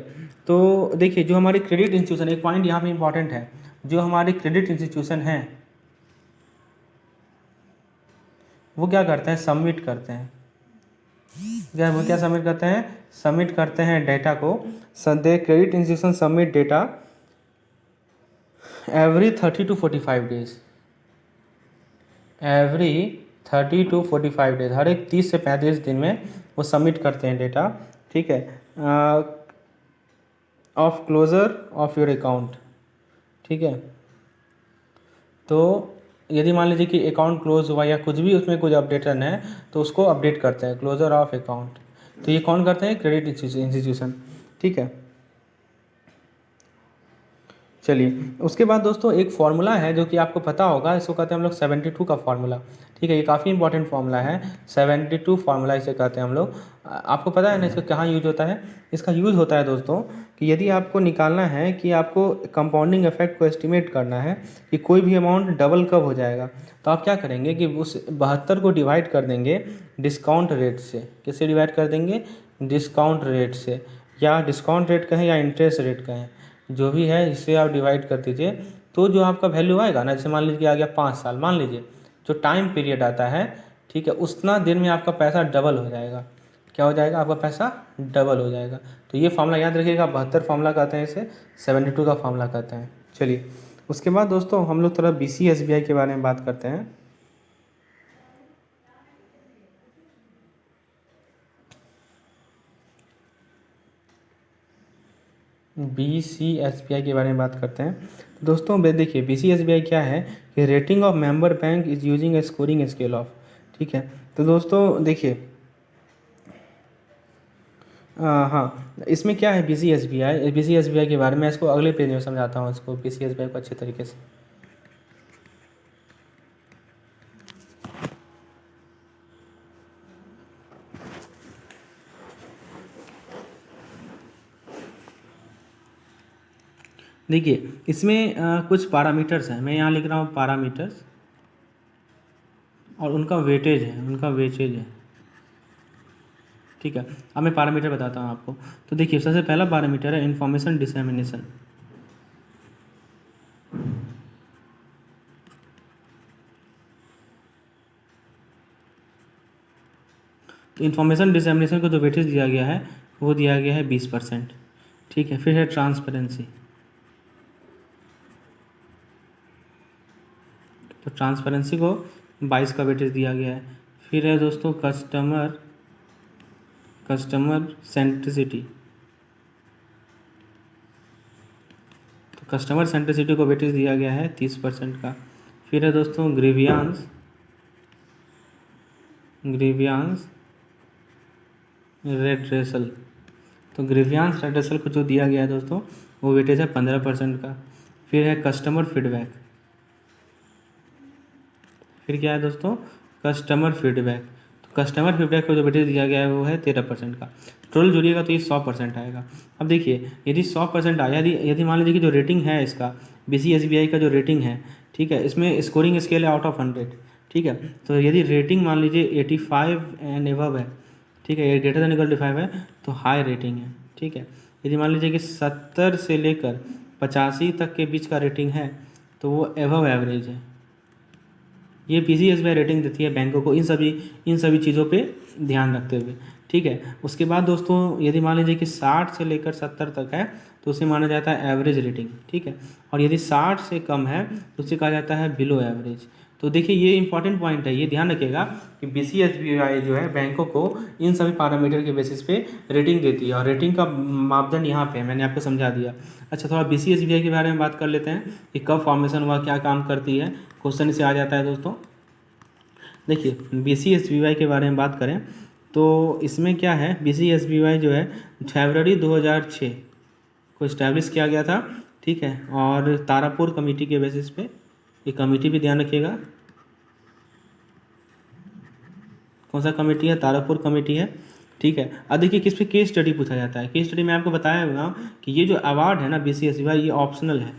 Speaker 1: तो देखिए जो हमारे क्रेडिट इंस्टीट्यूशन, एक पॉइंट यहाँ पे इंपॉर्टेंट है, जो हमारे क्रेडिट इंस्टीट्यूशन हैं वो क्या करते हैं, सबमिट करते हैं, वो क्या सबमिट करते हैं, सबमिट करते हैं डेटा को। They credit institution submit data every 30 to 45 days, every 30 to 45 days, हर एक 30 से 35 दिन में वो सबमिट करते हैं डेटा, ठीक है, of closure of your account, ठीक है। तो यदि मान लीजिए कि अकाउंट क्लोज हुआ या कुछ भी उसमें कुछ अपडेशन है तो उसको अपडेट करते हैं, क्लोजर ऑफ अकाउंट। तो ये कौन करते हैं, क्रेडिट इंस्टीट्यूशन, ठीक है। चलिए उसके बाद दोस्तों एक फार्मूला है जो कि आपको पता होगा, इसको कहते हैं हम लोग 72 का फार्मूला, ठीक है। ये काफ़ी इंपॉर्टेंट फार्मूला है, 72 फार्मूला इसे कहते हैं हम लोग। आपको पता है ना इसका कहाँ यूज होता है, इसका यूज़ होता है दोस्तों कि यदि आपको निकालना है कि आपको कंपाउंडिंग इफेक्ट को एस्टिमेट करना है कि कोई भी अमाउंट डबल कब हो जाएगा, तो आप क्या करेंगे कि उस 72 को डिवाइड कर देंगे डिस्काउंट रेट से। किससे डिवाइड कर देंगे, डिस्काउंट रेट से, या डिस्काउंट रेट कहें या इंटरेस्ट रेट कहें, जो भी है इससे आप डिवाइड कर दीजिए। तो जो आपका वैल्यू आएगा ना, जैसे मान लीजिए आ गया 5 साल, मान लीजिए जो टाइम पीरियड आता है, ठीक है, उतना दिन में आपका पैसा डबल हो जाएगा। क्या हो जाएगा, आपका पैसा डबल हो जाएगा। तो ये फार्मूला याद रखिएगा, 72 फार्मूला कहते हैं इसे, 72 का फार्मूला कहते हैं। चलिए उसके बाद दोस्तों हम लोग थोड़ा BC/SBI के बारे में बात करते हैं। BC/SBI के बारे में बात करते हैं दोस्तों। देखिए BC/SBI क्या है कि rating of member bank is using A scoring scale of, ठीक है। तो दोस्तों देखिए हाँ, इसमें क्या है BC/SBI के बारे में इसको अगले पेज में समझाता हूँ, इसको BC/SBI को अच्छे तरीके से। देखिए इसमें कुछ पैरामीटर्स हैं, मैं यहाँ लिख रहा हूँ पैरामीटर्स, और उनका वेटेज है, ठीक है। अब मैं पैरामीटर बताता हूँ आपको। तो देखिए सबसे पहला पैरामीटर है इंफॉर्मेशन डिसेमिनेशन। तो इंफॉर्मेशन डिसेमिनेशन को जो वेटेज दिया गया है वो दिया गया है 20%, ठीक है। फिर है ट्रांसपेरेंसी, तो ट्रांसपेरेंसी को 22 का वेटेज दिया गया है। फिर है दोस्तों कस्टमर सेंट्रिसिटी, तो कस्टमर सेंट्रिसिटी को वेटेज दिया गया है 30% का। फिर है दोस्तों ग्रीवियांस रेड्रेसल, तो ग्रीवियांस रेड्रेसल को जो दिया गया है दोस्तों वो वेटेज है 15% का। फिर है कस्टमर फीडबैक, फिर क्या है दोस्तों, कस्टमर फीडबैक, तो कस्टमर फीडबैक को जो वेटेज दिया गया है वो है 13% का। टोटल जोड़िएगा तो ये 100% आएगा। अब देखिए यदि 100% आया, यदि मान लीजिए कि जो रेटिंग है इसका BC/SBI का जो रेटिंग है, ठीक है, इसमें स्कोरिंग स्केल है आउट ऑफ 100, ठीक है। तो यदि रेटिंग मान लीजिए 85 एंड एबव है, ठीक है, ग्रेटर देन इक्वल टू 5 है तो हाई रेटिंग है, ठीक है। यदि मान लीजिए कि 70 से लेकर 85 तक के बीच का रेटिंग है तो वो एबव एवरेज है। ये BC/SBI रेटिंग देती है बैंकों को इन सभी चीज़ों पे ध्यान रखते हुए, ठीक है। उसके बाद दोस्तों यदि मान लीजिए कि 60 से लेकर 70 तक है तो उसे माना जाता है एवरेज रेटिंग, ठीक है। और यदि 60 से कम है तो उसे कहा जाता है बिलो एवरेज। तो देखिए ये इंपॉर्टेंट पॉइंट है, ये ध्यान रखिएगा कि BC/SBI जो है बैंकों को इन सभी पैरामीटर के बेसिस पे रेटिंग देती है, और रेटिंग का मापदंड यहाँ पे मैंने आपको समझा दिया। अच्छा थोड़ा BC/SBI के बारे में बात कर लेते हैं कि कब फॉर्मेशन हुआ, क्या काम करती है, क्वेश्चन इससे आ जाता है दोस्तों। देखिए BC/SBI के बारे में बात करें तो इसमें क्या है, BCSBY जो है फरवरी 2006 को इस्टेब्लिश किया गया था, ठीक है। और तारापुर कमेटी के बेसिस पे, ये कमेटी भी ध्यान रखिएगा, कौन सा कमेटी है, तारापुर कमेटी है, ठीक है। अब देखिए किस पे केस स्टडी पूछा जाता है। केस स्टडी में आपको बताया हुआ कि ये जो अवार्ड है ना BCSBY, ये ऑप्शनल है,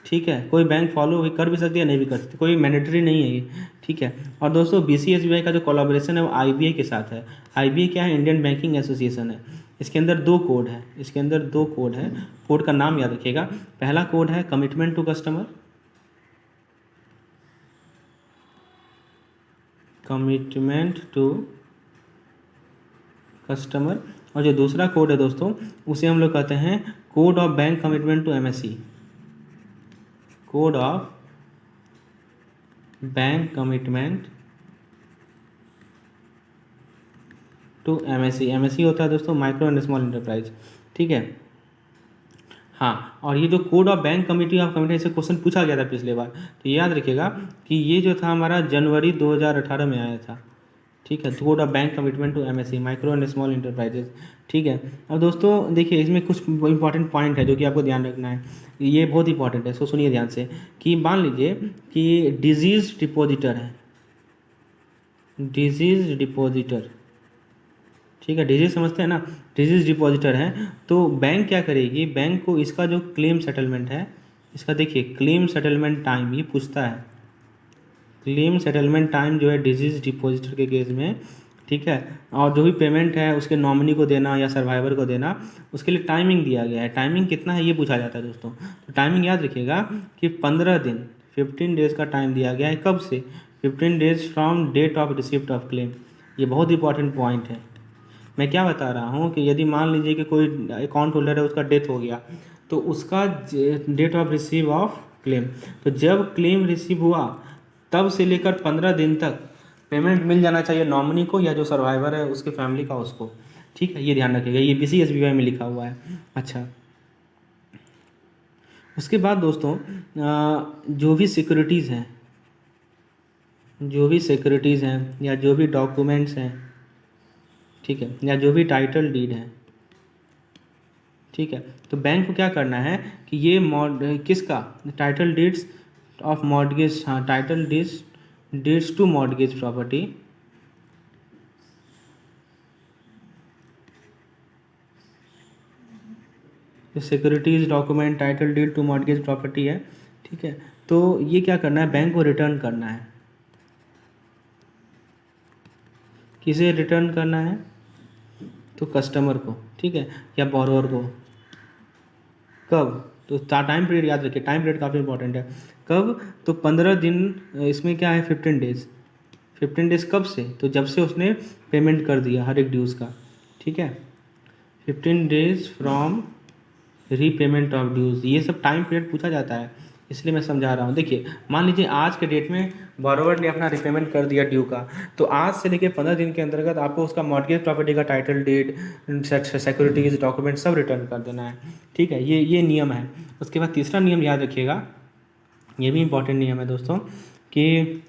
Speaker 1: ठीक है। कोई बैंक फॉलो भी कर भी सकती है, नहीं भी कर सकती, कोई मैंडेटरी नहीं है ये, ठीक है। और दोस्तों BCSBY का जो कोलैबोरेशन है वो IBA के साथ है। IBA क्या है, इंडियन बैंकिंग एसोसिएशन है। इसके अंदर 2 कोड है, इसके अंदर 2 कोड है। कोड का नाम याद रखिएगा। पहला कोड है commitment to customer, commitment to customer. और जो दूसरा कोड है दोस्तों, उसे हम लोग कहते हैं code of bank commitment to MSE, code of bank commitment to MSE। MSE होता है दोस्तों माइक्रो एंड स्मॉल एंटरप्राइज, ठीक है। हाँ, और ये जो code of bank committee of committee से क्वेश्चन पूछा गया था पिछले बार, तो ये याद रखिएगा कि ये जो था हमारा जनवरी 2018 में आया था, ठीक है। Code of bank commitment to MSE, micro and small enterprises, ठीक है। अब दोस्तों देखिए इसमें कुछ इंपॉर्टेंट पॉइंट है जो कि आपको ध्यान रखना है, ये बहुत इंपॉर्टेंट है, सो सुनिए ध्यान से। कि मान लीजिए कि डिजीज डिपॉजिटर है, डिजीज डिपॉजिटर, ठीक है, डिजीज समझते हैं ना, डिजीज डिपॉजिटर है। तो बैंक क्या करेगी, बैंक को इसका जो क्लेम सेटलमेंट है, इसका देखिए क्लेम सेटलमेंट टाइम ये पूछता है, क्लेम सेटलमेंट टाइम जो है डिजीज डिपॉजिटर के केस में, ठीक है। और जो भी पेमेंट है उसके नॉमिनी को देना या सर्वाइवर को देना, उसके लिए टाइमिंग दिया गया है। टाइमिंग कितना है ये पूछा जाता है दोस्तों। तो टाइमिंग याद रखिएगा कि 15 दिन, 15 डेज़ का टाइम दिया गया है। कब से, 15 days from date of receipt of claim. ये बहुत इंपॉर्टेंट पॉइंट है। मैं क्या बता रहा हूँ कि यदि मान लीजिए कि कोई अकाउंट होल्डर है, उसका डेथ हो गया, तो उसका date of receive of claim, तो जब क्लेम रिसीव हुआ तब से लेकर 15 दिन तक पेमेंट मिल जाना चाहिए नॉमिनी को या जो सर्वाइवर है उसके फैमिली का उसको, ठीक है। ये ध्यान रखिएगा, ये BCSBY में लिखा हुआ है। अच्छा, उसके बाद दोस्तों जो भी सिक्योरिटीज़ हैं, जो भी सिक्योरिटीज़ हैं या जो भी डॉक्यूमेंट्स हैं, ठीक है, या जो भी टाइटल डीड है, ठीक है, तो बैंक को क्या करना है कि ये किसका टाइटल डीड्स ऑफ मॉर्गेज, हाँ title deeds to mortgage property, securities document title deed to mortgage property है, ठीक है। तो ये क्या करना है, बैंक को रिटर्न करना है। किसे रिटर्न करना है, तो कस्टमर को, ठीक है, या बोरोवर को। कब, तो टाइम पीरियड याद रखिए, टाइम पीरियड काफ़ी इंपॉर्टेंट है। कब, तो 15 दिन, इसमें क्या है 15 डेज, 15 डेज कब से, तो जब से उसने पेमेंट कर दिया हर एक ड्यूज़ का, ठीक है। 15 डेज फ्रॉम रीपेमेंट ऑफ ड्यूज़, ये सब टाइम पीरियड पूछा जाता है, इसलिए मैं समझा रहा हूँ। देखिए मान लीजिए आज के डेट में बोरोवर ने अपना रिपेमेंट कर दिया ड्यू का, तो आज से लेकर 15 दिन के अंतर्गत आपको उसका मॉर्गेज प्रॉपर्टी का टाइटल डीड, सिक्योरिटीज डॉक्यूमेंट सब रिटर्न कर देना है, ठीक है। ये नियम है। उसके बाद तीसरा नियम याद रखिएगा, ये भी इंपॉर्टेंट नियम है दोस्तों, कि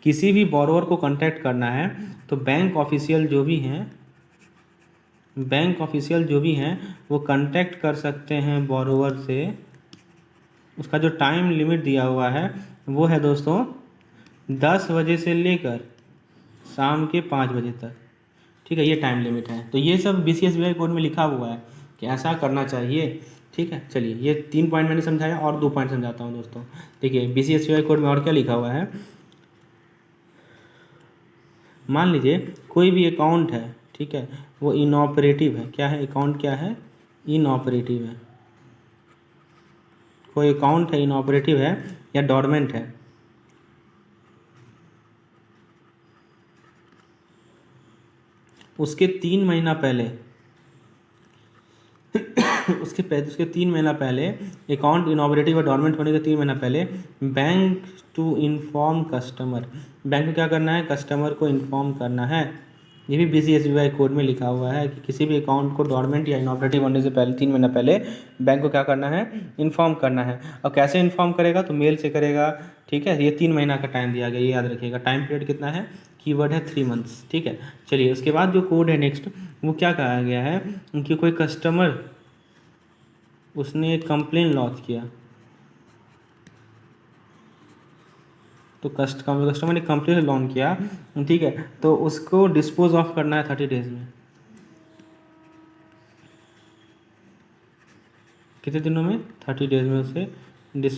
Speaker 1: किसी भी बोरोवर को कॉन्टैक्ट करना है तो बैंक ऑफिशियल जो भी हैं, बैंक ऑफिशियल जो भी हैं वो कांटेक्ट कर सकते हैं बोरोवर से। उसका जो टाइम लिमिट दिया हुआ है वो है दोस्तों 10 बजे से लेकर शाम के 5 बजे तक, ठीक है, ये टाइम लिमिट है। तो ये सब BCSBY कोड में लिखा हुआ है कि ऐसा करना चाहिए, ठीक है। चलिए ये 3 पॉइंट मैंने समझाया और 2 पॉइंट समझाता हूँ दोस्तों। देखिए BCSBY कोड में और क्या लिखा हुआ है, मान लीजिए कोई भी अकाउंट है, ठीक है, वो इनऑपरेटिव है। क्या है, अकाउंट क्या है, इनऑपरेटिव है। कोई अकाउंट है इनऑपरेटिव है या डॉर्मेंट है, उसके 3 महीना पहले उसके 3 महीना पहले, अकाउंट इनऑपरेटिव और डॉर्मेंट होने के 3 महीना पहले bank to inform customer, bank को क्या करना है, कस्टमर को इन्फॉर्म करना है ये भी BCSBY कोड में लिखा हुआ है कि किसी भी अकाउंट को डॉर्मेंट या इनऑपरेटिव होने से पहले 3 महीना पहले बैंक को क्या करना है, इन्फॉर्म करना है। और कैसे इन्फॉर्म करेगा, तो मेल से करेगा, ठीक है। ये 3 महीना का टाइम दिया गया, ये याद रखिएगा। टाइम पीरियड कितना है, कीवर्ड है 3 मंथ्स, ठीक है। चलिए उसके बाद जो कोड है नेक्स्ट, वो क्या कहा गया है कि कोई कस्टमर उसने कंप्लेन लॉन्च किया, तो कस्टमर ने कंप्लेन लॉन्च किया, ठीक है, तो उसको डिस्पोज ऑफ करना है 30 डेज में। कितने दिनों में, 30 डेज में उसे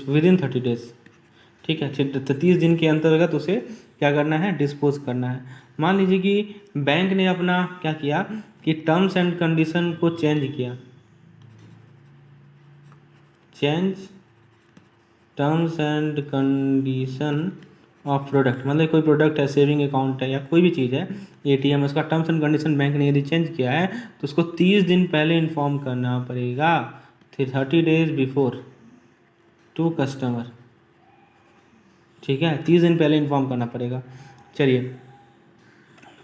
Speaker 1: विदिन 30 डेज, ठीक है। 30 दिन के अंतर्गत उसे क्या करना है, डिस्पोज करना है। मान लीजिए कि बैंक ने अपना क्या किया कि टर्म्स एंड कंडीशन को चेंज किया, change terms and condition of product, मतलब कोई प्रोडक्ट है, सेविंग अकाउंट है या कोई भी चीज़ है, ATM, उसका टर्म्स एंड कंडीशन बैंक ने यदि चेंज किया है तो उसको 30 दिन पहले इन्फॉर्म करना पड़ेगा, 30 डेज बिफोर टू कस्टमर, ठीक है। 30 दिन पहले इन्फॉर्म करना पड़ेगा। चलिए,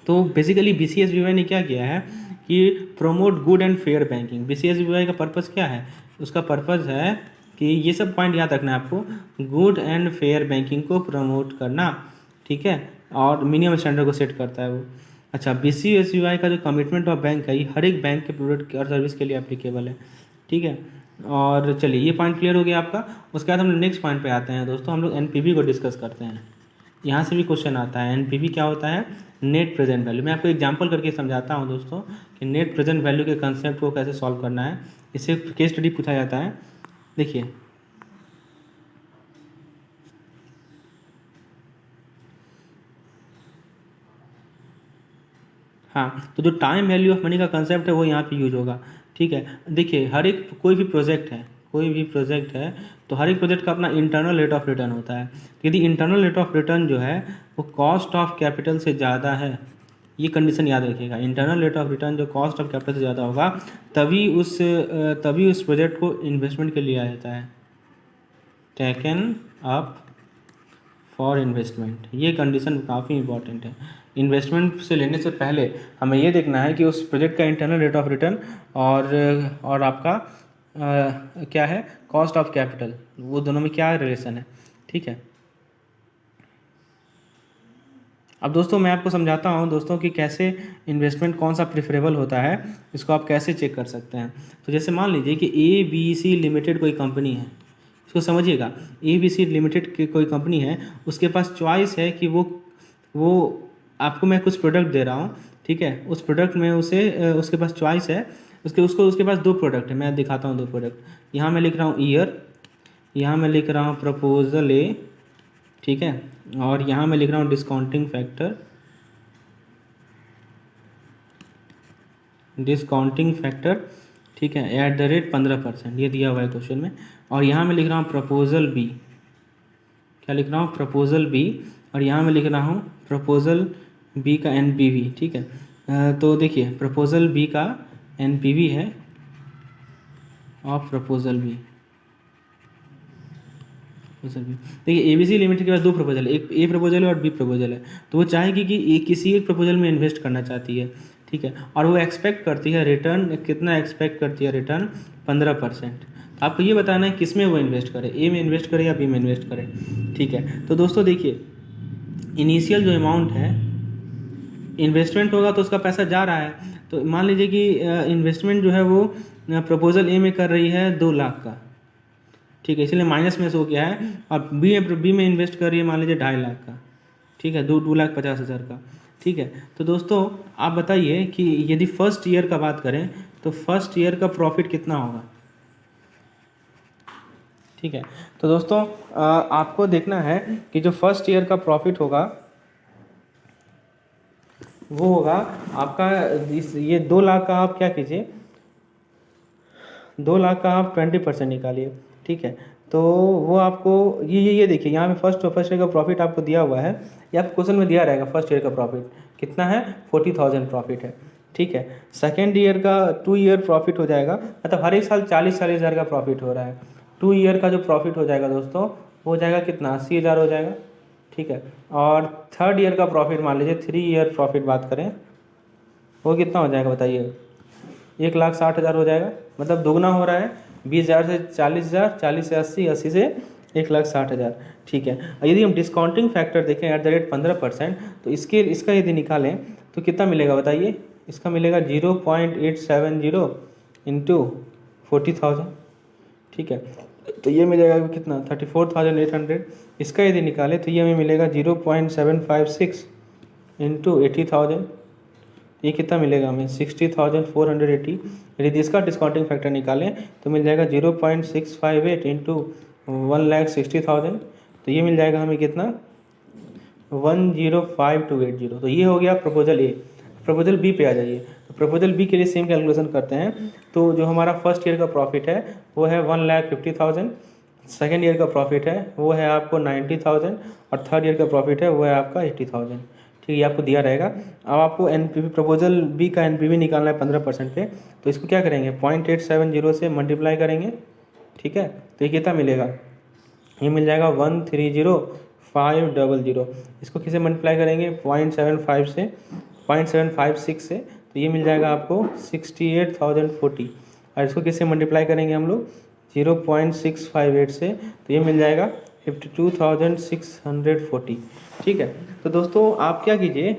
Speaker 1: तो बेसिकली BCSBY ने क्या किया है कि promote good and fair banking. BCSBY का पर्पज़ क्या है, उसका पर्पज़ है कि ये सब पॉइंट याद रखना है आपको, गुड एंड फेयर बैंकिंग को प्रमोट करना, ठीक है, और मिनिमम स्टैंडर्ड को सेट करता है वो। अच्छा, BCSBY का जो कमिटमेंट ऑफ बैंक है, ये हर एक बैंक के प्रोडक्ट और सर्विस के लिए एप्लीकेबल है, ठीक है। और चलिए ये पॉइंट क्लियर हो गया आपका। उसके बाद हम नेक्स्ट पॉइंट पे आते हैं दोस्तों, हम लोग NPV को डिस्कस करते हैं। यहाँ से भी क्वेश्चन आता है, NPV क्या होता है, नेट प्रेजेंट वैल्यू। मैं आपको एग्जांपल करके समझाता हूँ दोस्तों कि नेट प्रेजेंट वैल्यू के कंसेप्ट को कैसे सॉल्व करना है। इससे केस स्टडी पूछा जाता है। देखिए, हाँ, तो जो टाइम वैल्यू ऑफ मनी का कंसेप्ट है वो यहाँ पे यूज होगा, ठीक है। देखिए, हर एक कोई भी प्रोजेक्ट है तो हर एक प्रोजेक्ट का अपना इंटरनल रेट ऑफ रिटर्न होता है। यदि इंटरनल रेट ऑफ रिटर्न जो है वो कॉस्ट ऑफ कैपिटल से ज़्यादा है, ये कंडीशन याद रखिएगा, इंटरनल रेट ऑफ रिटर्न जो कॉस्ट ऑफ कैपिटल से ज़्यादा होगा तभी उस प्रोजेक्ट को इन्वेस्टमेंट के लिए आया जाता है, टेकन अप फॉर इन्वेस्टमेंट। ये कंडीशन काफ़ी इंपॉर्टेंट है। इन्वेस्टमेंट से लेने से पहले हमें ये देखना है कि उस प्रोजेक्ट का इंटरनल रेट ऑफ रिटर्न और आपका क्या है, कॉस्ट ऑफ कैपिटल, वो दोनों में क्या रिलेशन है, ठीक है। अब दोस्तों मैं आपको समझाता हूँ दोस्तों कि कैसे इन्वेस्टमेंट कौन सा प्रेफरेबल होता है, इसको आप कैसे चेक कर सकते हैं। तो जैसे मान लीजिए कि ABC लिमिटेड कोई कंपनी है, इसको समझिएगा, ABC लिमिटेड की कोई कंपनी है, उसके पास चॉइस है कि वो आपको मैं कुछ प्रोडक्ट दे रहा हूँ, ठीक है, उस प्रोडक्ट में उसके पास चॉइस है, उसके पास 2 प्रोडक्ट है। मैं दिखाता हूँ 2 प्रोडक्ट। यहाँ मैं लिख रहा हूँ ईयर, यहाँ मैं लिख रहा हूँ प्रपोजल A, ठीक है, और यहाँ मैं लिख रहा हूँ डिस्काउंटिंग फैक्टर, ठीक है, @ 15%, ये दिया हुआ है क्वेश्चन में। और यहाँ मैं लिख रहा हूँ प्रपोजल B, क्या लिख रहा हूँ, प्रपोजल B, और यहाँ मैं लिख रहा हूँ प्रपोजल B का NPV, ठीक है। तो देखिए, प्रपोजल B का NPV है ऑफ प्रपोजल B। देखिए, ABC लिमिटेड के पास 2 प्रपोजल है, एक A प्रपोजल है और B प्रपोजल है। तो वो चाहेगी कि किसी एक प्रपोजल में इन्वेस्ट करना चाहती है, ठीक है, और वो एक्सपेक्ट करती है रिटर्न, कितना एक्सपेक्ट करती है रिटर्न, 15%। आपको ये बताना है किस में वो इन्वेस्ट करे, A में इन्वेस्ट करे या B में इन्वेस्ट करे, ठीक है। तो दोस्तों देखिए, इनिशियल जो अमाउंट है, इन्वेस्टमेंट होगा तो उसका पैसा जा रहा है, तो मान लीजिए कि इन्वेस्टमेंट जो है वो प्रपोजल A में कर रही है 2 लाख का, ठीक है, इसलिए माइनस में से हो गया है। और बी में इन्वेस्ट कर रही है मान लीजिए 2.5 लाख का, ठीक है, 2,50,000 का, ठीक है। तो दोस्तों आप बताइए कि यदि फर्स्ट ईयर का बात करें तो फर्स्ट ईयर का प्रॉफिट कितना होगा, ठीक है। तो दोस्तों आपको देखना है कि जो फर्स्ट ईयर का प्रॉफिट होगा वो होगा आपका, ये 2 लाख का आप क्या कीजिए, 2 लाख का आप 20% निकालिए, ठीक है। तो वो आपको ये देखिए, यहाँ पे फर्स्ट ईयर का प्रॉफिट आपको दिया हुआ है, या आपको क्वेश्चन में दिया रहेगा फर्स्ट ईयर का प्रॉफिट कितना है, 40,000 प्रॉफिट है, ठीक है। सेकेंड ईयर का 2 ईयर प्रॉफिट हो जाएगा, मतलब हर एक साल 40-40 हज़ार का प्रॉफिट हो रहा है। 2 ईयर का जो प्रॉफिट हो जाएगा दोस्तों, वो हो जाएगा कितना, 80,000 हो जाएगा, ठीक है। और थर्ड ईयर का प्रॉफिट मान लीजिए, 3 ईयर प्रॉफिट बात करें वो कितना हो जाएगा बताइए? 1,60,000 हो जाएगा, मतलब दुगना हो रहा है। 20,000 से 40,000, 40 से 80, 80 से 1,60,000। ठीक है, यदि हम डिस्काउंटिंग फैक्टर देखें एट द रेट 15%, तो इसका यदि निकालें तो कितना मिलेगा बताइए? इसका मिलेगा 0.870 इंटू 40,000। ठीक है, तो ये मिलेगा कितना? 34,800। इसका यदि निकालें तो ये हमें मिलेगा 0.756 इंटू 80,000। ये कितना मिलेगा हमें? 60,480। यदि इसका डिस्काउंटिंग फैक्टर निकालें तो मिल जाएगा 0.658 इंटू 1,60,000। तो ये मिल जाएगा हमें कितना? 105,280। तो ये हो गया प्रपोजल ए। प्रपोजल बी पे आ जाइए। तो प्रपोजल बी के लिए सेम कैलकुलेशन करते हैं। तो जो हमारा फर्स्ट ईयर का प्रॉफिट है वो है 1,50,000, सेकेंड ईयर का प्रॉफिट है वो है आपको 90,000, और थर्ड ईयर का प्रॉफिट है वो है आपका 80,000। ठीक है, ये आपको दिया रहेगा। अब आपको एनपीवी, प्रपोजल बी का एनपीवी निकालना है 15% पे। तो इसको क्या करेंगे? 0.870 से मल्टीप्लाई करेंगे। ठीक है, तो ये कितना मिलेगा? ये मिल जाएगा 130,500। इसको किसे मल्टीप्लाई करेंगे? 0.75 से, 0.756 से, तो ये मिल जाएगा आपको 68,040। और इसको किससे मल्टीप्लाई करेंगे हम लोग? 0.658 से, तो ये मिल जाएगा 52,640। ठीक है, तो दोस्तों आप क्या कीजिए,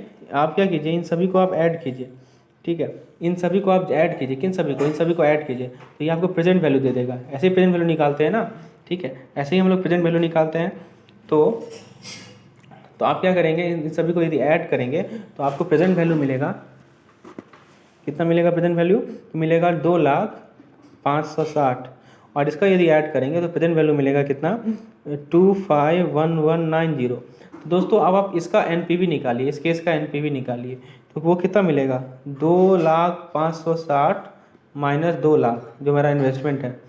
Speaker 1: इन सभी को आप ऐड कीजिए। ठीक है, इन सभी को आप ऐड कीजिए। किन सभी को? इन सभी को ऐड कीजिए, तो ये आपको प्रेजेंट वैल्यू दे देगा। ऐसे ही प्रेजेंट वैल्यू निकालते हैं ना। ठीक है, ऐसे ही हम लोग प्रेजेंट वैल्यू निकालते हैं। तो आप क्या करेंगे? इन सभी को यदि ऐड करेंगे तो आपको प्रेजेंट वैल्यू मिलेगा। कितना मिलेगा प्रेजेंट वैल्यू? तो मिलेगा 2,05,60। और इसका यदि ऐड करेंगे तो प्रेजेंट वैल्यू मिलेगा कितना? 251190। तो दोस्तों अब आप इसका एनपीवी निकालिए, इस केस का एनपीवी निकालिए। तो वो कितना मिलेगा? 2,05,60 माइनस 2,00,000 जो मेरा इन्वेस्टमेंट है।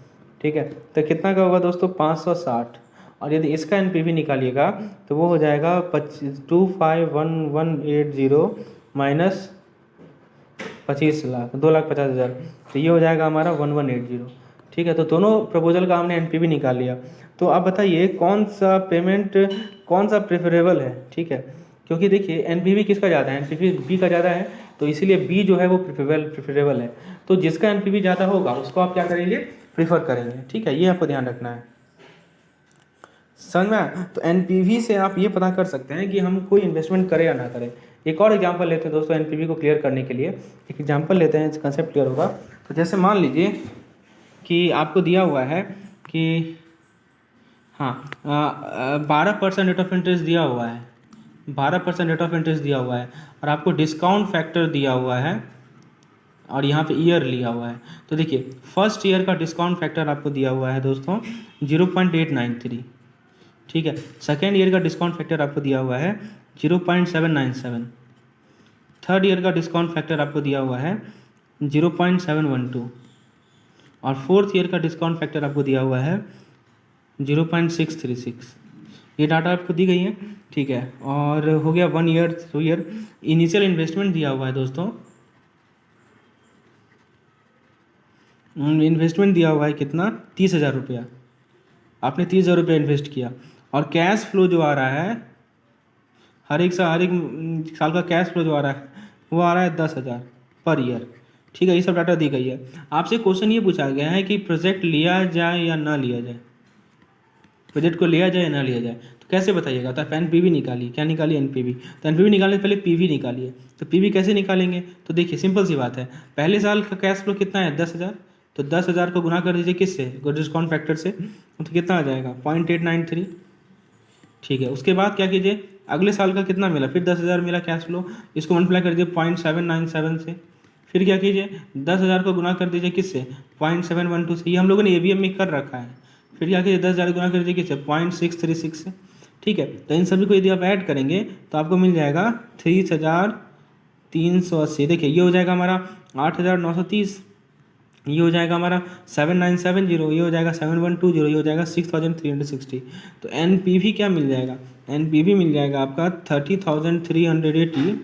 Speaker 1: ठीक है, तो कितना का होगा दोस्तों? 560। और यदि इसका एनपीवी निकालिएगा तो वो हो जाएगा 25,51,180 माइनस 25,00,000, 2,50,000। तो ये हो जाएगा हमारा 1,180। ठीक है, तो दोनों प्रपोजल का हमने एनपीवी निकाल लिया। तो आप बताइए कौन सा प्रेफरेबल है? ठीक है, क्योंकि देखिए एनपीवी किसका ज़्यादा है? एनपीवी बी का ज़्यादा है, तो इसीलिए बी जो है वो प्रेफरेबल है। तो जिसका एनपीवी ज़्यादा होगा उसको आप क्या करेंगे? प्रीफर करेंगे। ठीक है, ये आपको ध्यान रखना है। समझ में आया? तो एनपीवी से आप ये पता कर सकते हैं कि हम कोई इन्वेस्टमेंट करें या ना करें। एक और एग्जांपल लेते हैं दोस्तों एनपीवी को क्लियर करने के लिए। एक एग्जांपल लेते हैं, कंसेप्ट क्लियर होगा। तो जैसे मान लीजिए कि आपको दिया हुआ है कि हाँ 12% रेट ऑफ इंटरेस्ट दिया हुआ है, 12% रेट ऑफ इंटरेस्ट दिया हुआ है, और आपको डिस्काउंट फैक्टर दिया हुआ है, और यहाँ पे ईयर लिया हुआ है। तो देखिए फर्स्ट ईयर का डिस्काउंट फैक्टर आपको दिया हुआ है दोस्तों 0.893। ठीक है, सेकेंड ईयर का डिस्काउंट फैक्टर आपको दिया हुआ है 0.797। थर्ड ईयर का डिस्काउंट फैक्टर आपको दिया हुआ है 0.712, और फोर्थ ईयर का डिस्काउंट फैक्टर आपको दिया हुआ है 0.636। ये डाटा आपको दी गई है। ठीक है, और हो गया 1 ईयर, 2 ईयर। इनिशियल इन्वेस्टमेंट दिया हुआ है दोस्तों, इन्वेस्टमेंट दिया हुआ है कितना? 30,000 रुपया। आपने 30,000 रुपया इन्वेस्ट किया, और कैश फ्लो जो आ रहा है हर एक साल का कैश फ्लो जो आ रहा है वो आ रहा है 10,000 पर ईयर। ठीक है, ये सब डाटा दी गई है। आपसे क्वेश्चन ये पूछा गया है कि प्रोजेक्ट लिया जाए या ना लिया जाए, प्रोजेक्ट को लिया जाए या ना लिया जाए। तो कैसे बताइएगा? तो आप एनपीवी निकालिए। क्या निकालिए? एनपीवी। तो एनपीवी निकालने से पहले पीवी निकालिए। तो पीवी कैसे निकालेंगे? तो देखिए सिंपल सी बात है, पहले साल का कैश फ्लो कितना है? 10,000। तो 10,000 को गुना कर दीजिए किससे? डिस्काउंट फैक्टर से। तो कितना आ जाएगा? 0.893। ठीक है, उसके बाद क्या कीजिए? अगले साल का कितना मिला? फिर 10,000 मिला कैश फ्लो, इसको मल्टीप्लाई कर दीजिए 0.797 से। फिर क्या कीजिए? 10,000 को गुना कर दीजिए किससे? 0.712 से। ये हम लोगों ने एवीएम में कर रखा है। फिर क्या कीजिए? 10,000 गुना कर दीजिए किससे? 0.636 से। ठीक है, तो इन सभी को यदि आप ऐड करेंगे तो आपको मिल जाएगा 30,380। देखिए ये हो जाएगा हमारा 8,930, ये हो जाएगा हमारा 7,970, ये हो जाएगा 7,120, ये हो जाएगा 6,360। तो एनपीवी क्या मिल जाएगा? एनपीवी मिल जाएगा आपका 30,380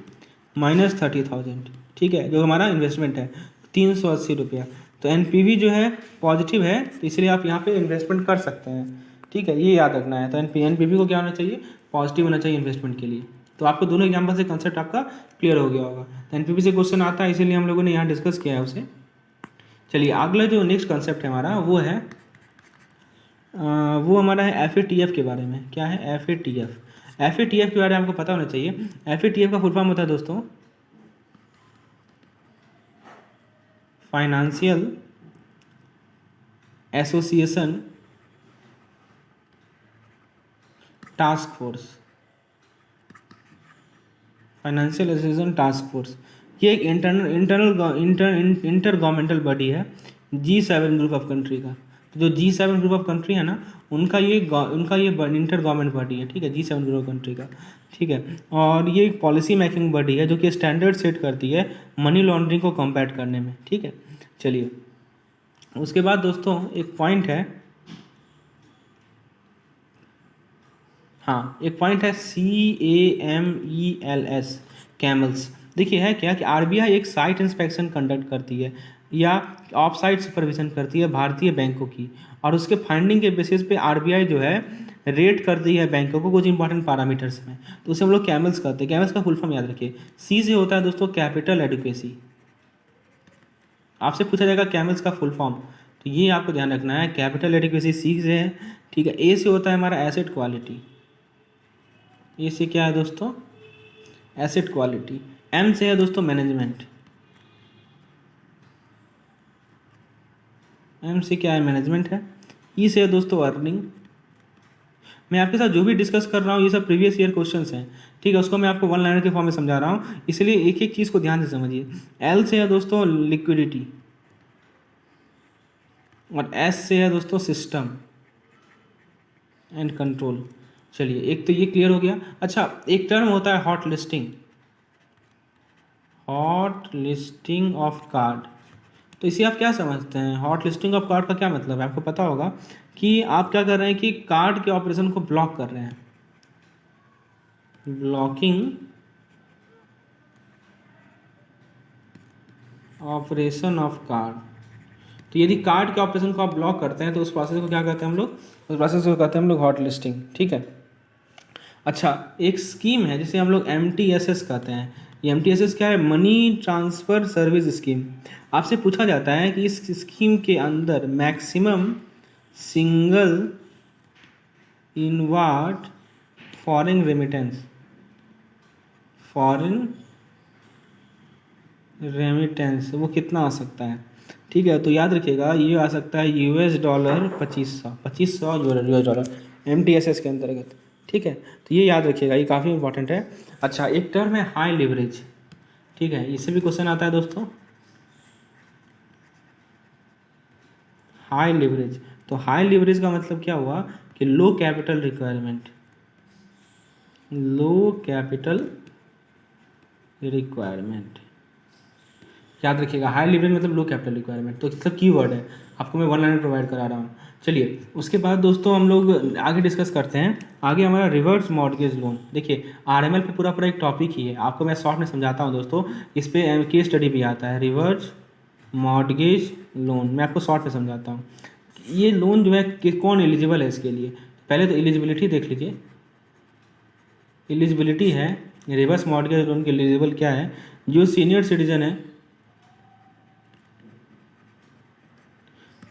Speaker 1: माइनस 30,000। ठीक है, जो हमारा इन्वेस्टमेंट है 380 रुपया। तो एनपीवी जो है पॉजिटिव है, तो इसलिए आप यहाँ पे इन्वेस्टमेंट कर सकते हैं। ठीक है, ये याद रखना है। तो एनपीवी को क्या होना चाहिए? पॉजिटिव होना चाहिए इन्वेस्टमेंट के लिए। तो आपको दोनों एग्जाम्पल से कंसेप्ट आपका क्लियर हो गया होगा। तो एनपीपी से क्वेश्चन आता है, इसीलिए हम लोगों ने यहाँ डिस्कस किया है उसे। चलिए अगला जो नेक्स्ट कंसेप्ट है हमारा वो है वो हमारा है FATF के बारे में। क्या है FATF? FATF के बारे में आपको पता होना चाहिए। FATF का फुल फॉर्म होता है दोस्तों financial association task force. Financial association task force ये एक इंटर गवर्नमेंटल बॉडी है G7 ग्रुप ऑफ कंट्री का। तो जो G7 ग्रुप ऑफ कंट्री है ना, उनका ये इंटर गवर्नमेंट बॉडी है, ठीक है, G7 ग्रुप ऑफ कंट्री का, ठीक है। और ये एक पॉलिसी मेकिंग बॉडी है जो कि स्टैंडर्ड सेट करती है मनी लॉन्ड्रिंग को कॉम्बैट करने में, ठीक है। चलिए उसके बाद दोस्तों एक पॉइंट है, हाँ एक पॉइंट है CAMELS कैमल्स। देखिए है क्या कि आरबीआई एक साइट इंस्पेक्शन कंडक्ट करती है या ऑफ साइट सुपरविजन करती है भारतीय बैंकों की, और उसके फाइंडिंग के बेसिस पे आरबीआई जो है रेट करती है बैंकों को कुछ इंपॉर्टेंट पैरामीटर्स में, तो उसे हम लोग कैमल्स कहते हैं। कैमल्स का फुल फॉर्म याद रखिए, सी से होता है दोस्तों कैपिटल एडुकेसी। आपसे पूछा जाएगा कैमल्स का फुल फॉर्म, तो ये आपको ध्यान रखना है, कैपिटल एडुकेसी सी से है, ठीक है। ए से होता है हमारा एसेट क्वालिटी, ए से क्या है दोस्तों एसेट क्वालिटी। एम से है दोस्तों मैनेजमेंट, एम से क्या है मैनेजमेंट है। ई से है दोस्तों अर्निंग। मैं आपके साथ जो भी डिस्कस कर रहा हूँ ये सब प्रीवियस ईयर क्वेश्चंस हैं, ठीक है, उसको मैं आपको वन लाइनर के फॉर्म में समझा रहा हूँ, इसलिए एक एक चीज़ को ध्यान से समझिए। एल से है दोस्तों लिक्विडिटी, और एस से है दोस्तों सिस्टम एंड कंट्रोल। चलिए एक तो ये क्लियर हो गया। अच्छा एक टर्म होता है hot listing, hot listing of card. तो इसे आप क्या समझते हैं, हॉट लिस्टिंग ऑफ कार्ड का क्या मतलब है? आपको पता होगा कि आप क्या कर रहे हैं कि कार्ड के ऑपरेशन को ब्लॉक कर रहे हैं, ब्लॉकिंग ऑपरेशन ऑफ कार्ड। तो यदि कार्ड के ऑपरेशन को आप ब्लॉक करते हैं तो उस प्रोसेस को क्या कहते हैं हम लोग, उस प्रोसेस को कहते हैं हम लोग हॉट लिस्टिंग, ठीक है। अच्छा एक स्कीम है जिसे हम लोग MTSS कहते हैं। ये MTSS क्या है, मनी ट्रांसफ़र सर्विस स्कीम। आपसे पूछा जाता है कि इस स्कीम के अंदर maximum single inward foreign remittance, foreign remittance वो कितना आ सकता है, ठीक है। तो याद रखिएगा ये आ सकता है US dollar 2500 US dollar MTSS के अंतर्गत, ठीक है। तो ये याद रखिएगा, ये काफ़ी इंपॉर्टेंट है। अच्छा एक टर्म है हाई लिवरेज, ठीक है, इससे भी क्वेश्चन आता है दोस्तों, हाई लिवरेज। तो हाई लिवरेज का मतलब क्या हुआ कि लो कैपिटल रिक्वायरमेंट, लो कैपिटल रिक्वायरमेंट, याद रखिएगा हाई लिवरेज मतलब लो कैपिटल रिक्वायरमेंट। तो सब की वर्ड है, आपको मैं वन लाइनर प्रोवाइड करा रहा हूँ। चलिए उसके बाद दोस्तों हम लोग आगे डिस्कस करते हैं। आगे हमारा रिवर्स मॉर्गेज लोन। देखिए RML पे पूरा पूरा एक टॉपिक ही है, आपको मैं शॉर्ट में समझाता हूँ दोस्तों, इस पर केस स्टडी भी आता है। रिवर्स मॉर्गेज लोन मैं आपको शॉर्ट में समझाता हूँ। ये लोन जो है कि कौन एलिजिबल है इसके लिए, पहले तो एलिजिबिलिटी देख लीजिए। एलिजिबिलिटी है रिवर्स मॉर्गेज लोन के एलिजिबल क्या है, जो सीनियर सिटीजन है,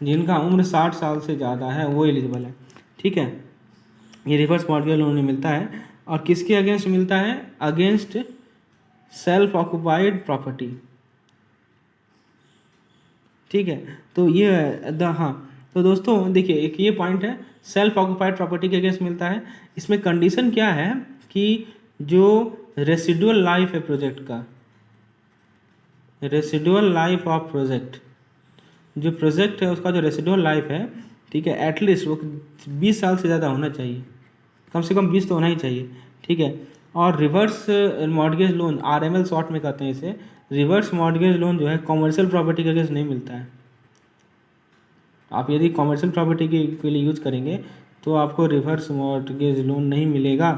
Speaker 1: जिनका उम्र 60 साल से ज़्यादा है वो एलिजिबल है, ठीक है। ये रिवर्स मॉर्गेज लोन मिलता है और किसके अगेंस्ट मिलता है, अगेंस्ट सेल्फ ऑक्युपाइड प्रॉपर्टी, ठीक है। तो ये हाँ तो दोस्तों देखिए एक ये पॉइंट है, सेल्फ ऑक्युपाइड प्रॉपर्टी के अगेंस्ट मिलता है। इसमें कंडीशन क्या है कि जो रेसिडुअल लाइफ है प्रोजेक्ट का, रेसिडुअल लाइफ ऑफ प्रोजेक्ट, जो प्रोजेक्ट है उसका जो रेसिडुअल लाइफ है, ठीक है, एटलीस्ट वो 20 साल से ज़्यादा होना चाहिए, कम से कम 20 तो होना ही चाहिए, ठीक है। और reverse mortgage loan RML short में कहते हैं इसे, रिवर्स मॉर्गेज लोन जो है कॉमर्शियल प्रॉपर्टी के अगेंस्ट नहीं मिलता है। आप यदि कॉमर्शियल प्रॉपर्टी के लिए यूज करेंगे तो आपको रिवर्स मॉर्गेज लोन नहीं मिलेगा,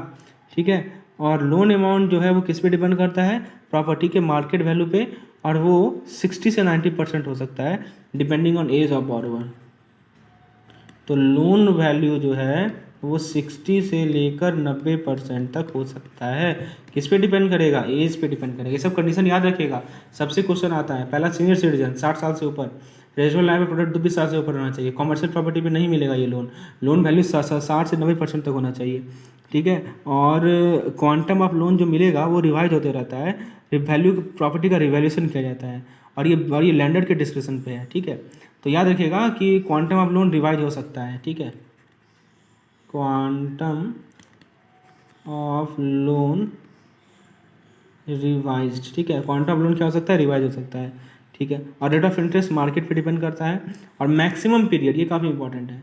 Speaker 1: ठीक है। और लोन अमाउंट जो है वो किस पे डिपेंड करता है, प्रॉपर्टी के मार्केट वैल्यू पे, और वो 60 से 90% हो सकता है depending on age of borrower. तो लोन वैल्यू जो है वो 60 से लेकर 90% तक हो सकता है। किस पे डिपेंड करेगा? एज पे डिपेंड करेगा। ये सब कंडीशन याद रखिएगा, सबसे क्वेश्चन आता है। पहला सीनियर सिटीजन 60 साल से ऊपर, रेजिडुअल लाइफ प्रोडक्ट 20 साल से ऊपर होना चाहिए। कॉमर्शियल प्रॉपर्टी पे नहीं मिलेगा ये लोन, लोन वैल्यू 60 से 90% तक होना चाहिए, ठीक है। और क्वांटम ऑफ लोन जो मिलेगा वो रिवाइज होते रहता है, वैल्यू प्रॉपर्टी का रिवैल्यूएशन किया जाता है, और ये लैंडर के डिस्क्रिप्शन पे है, ठीक है। तो याद रखिएगा कि क्वांटम ऑफ लोन रिवाइज हो सकता है, ठीक है। क्वांटम ऑफ लोन रिवाइज्ड, ठीक है। क्वांटम ऑफ लोन क्या हो सकता है? रिवाइज हो सकता है, ठीक है। और रेट ऑफ इंटरेस्ट मार्केट पे डिपेंड करता है। और मैक्सिमम पीरियड, ये काफ़ी इंपॉर्टेंट है,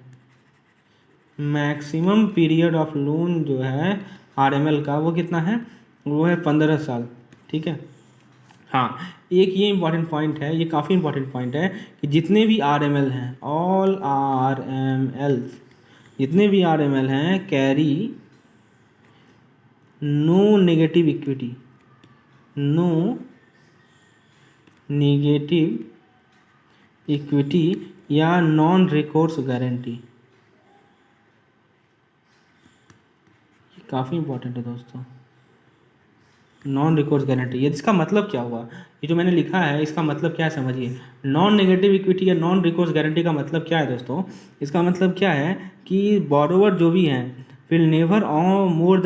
Speaker 1: मैक्सिमम पीरियड ऑफ लोन जो है आरएमएल का वो कितना है? वो है 15 साल, ठीक है। हाँ, एक ये इम्पॉर्टेंट पॉइंट है, ये काफ़ी इम्पॉर्टेंट पॉइंट है कि जितने भी आरएमएल हैं, ऑल आरएमएल, जितने भी आरएमएल हैं carry no negative equity, no negative equity या नॉन रिकोर्स गारंटी। ये काफ़ी इंपॉर्टेंट है दोस्तों, नॉन रिकोर्स गारंटी। ये इसका मतलब क्या हुआ? ये जो मैंने लिखा है इसका मतलब क्या है समझिए। नॉन नेगेटिव इक्विटी या नॉन रिकोर्स गारंटी का मतलब क्या है दोस्तों? इसका मतलब क्या है कि बोरोवर जो भी हैं will never own more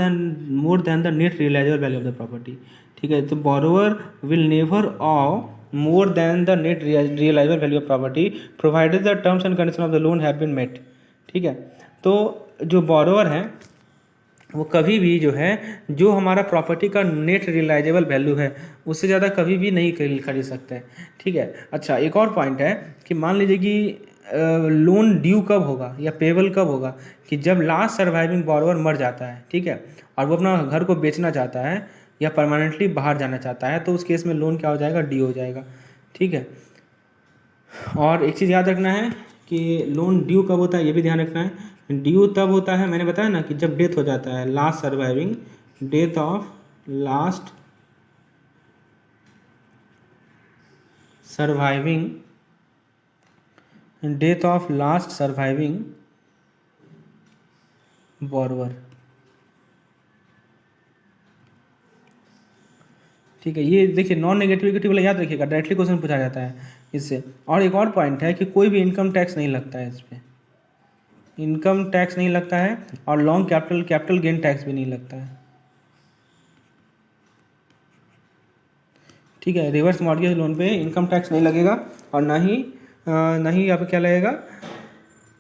Speaker 1: than the net realisable value of the property, ठीक है। तो borrower will never owe more than the net realisable value of property provided the terms and condition of the loan have been met, ठीक है। तो जो borrower है वो कभी भी जो है, जो हमारा प्रॉपर्टी का नेट रियलाइजेबल वैल्यू है उससे ज़्यादा कभी भी नहीं खरीद सकते हैं, ठीक है। अच्छा, एक और पॉइंट है कि मान लीजिए कि लोन ड्यू कब होगा या पेबल कब होगा? कि जब लास्ट सर्वाइविंग बॉरोवर मर जाता है, ठीक है, और वो अपना घर को बेचना चाहता है या परमानेंटली बाहर जाना चाहता है, तो उस केस में लोन क्या हो जाएगा? ड्यू हो जाएगा, ठीक है। और एक चीज़ याद रखना है कि लोन ड्यू कब होता है, ये भी ध्यान रखना है। ड्यू तब होता है, मैंने बताया ना, कि जब डेथ हो जाता है, last surviving, death of last surviving, death of last surviving borrower, ठीक है। ये देखिए नॉन नेगेटिव इक्विटी वाला याद रखिएगा, डायरेक्टली क्वेश्चन पूछा जाता है इससे। और एक और पॉइंट है कि कोई भी इनकम टैक्स नहीं लगता है इस पर, इनकम टैक्स नहीं लगता है, और लॉन्ग कैपिटल गेन टैक्स भी नहीं लगता है, ठीक है। रिवर्स मॉर्गेज लोन पे इनकम टैक्स नहीं लगेगा, और ना ही यहाँ पे क्या लगेगा,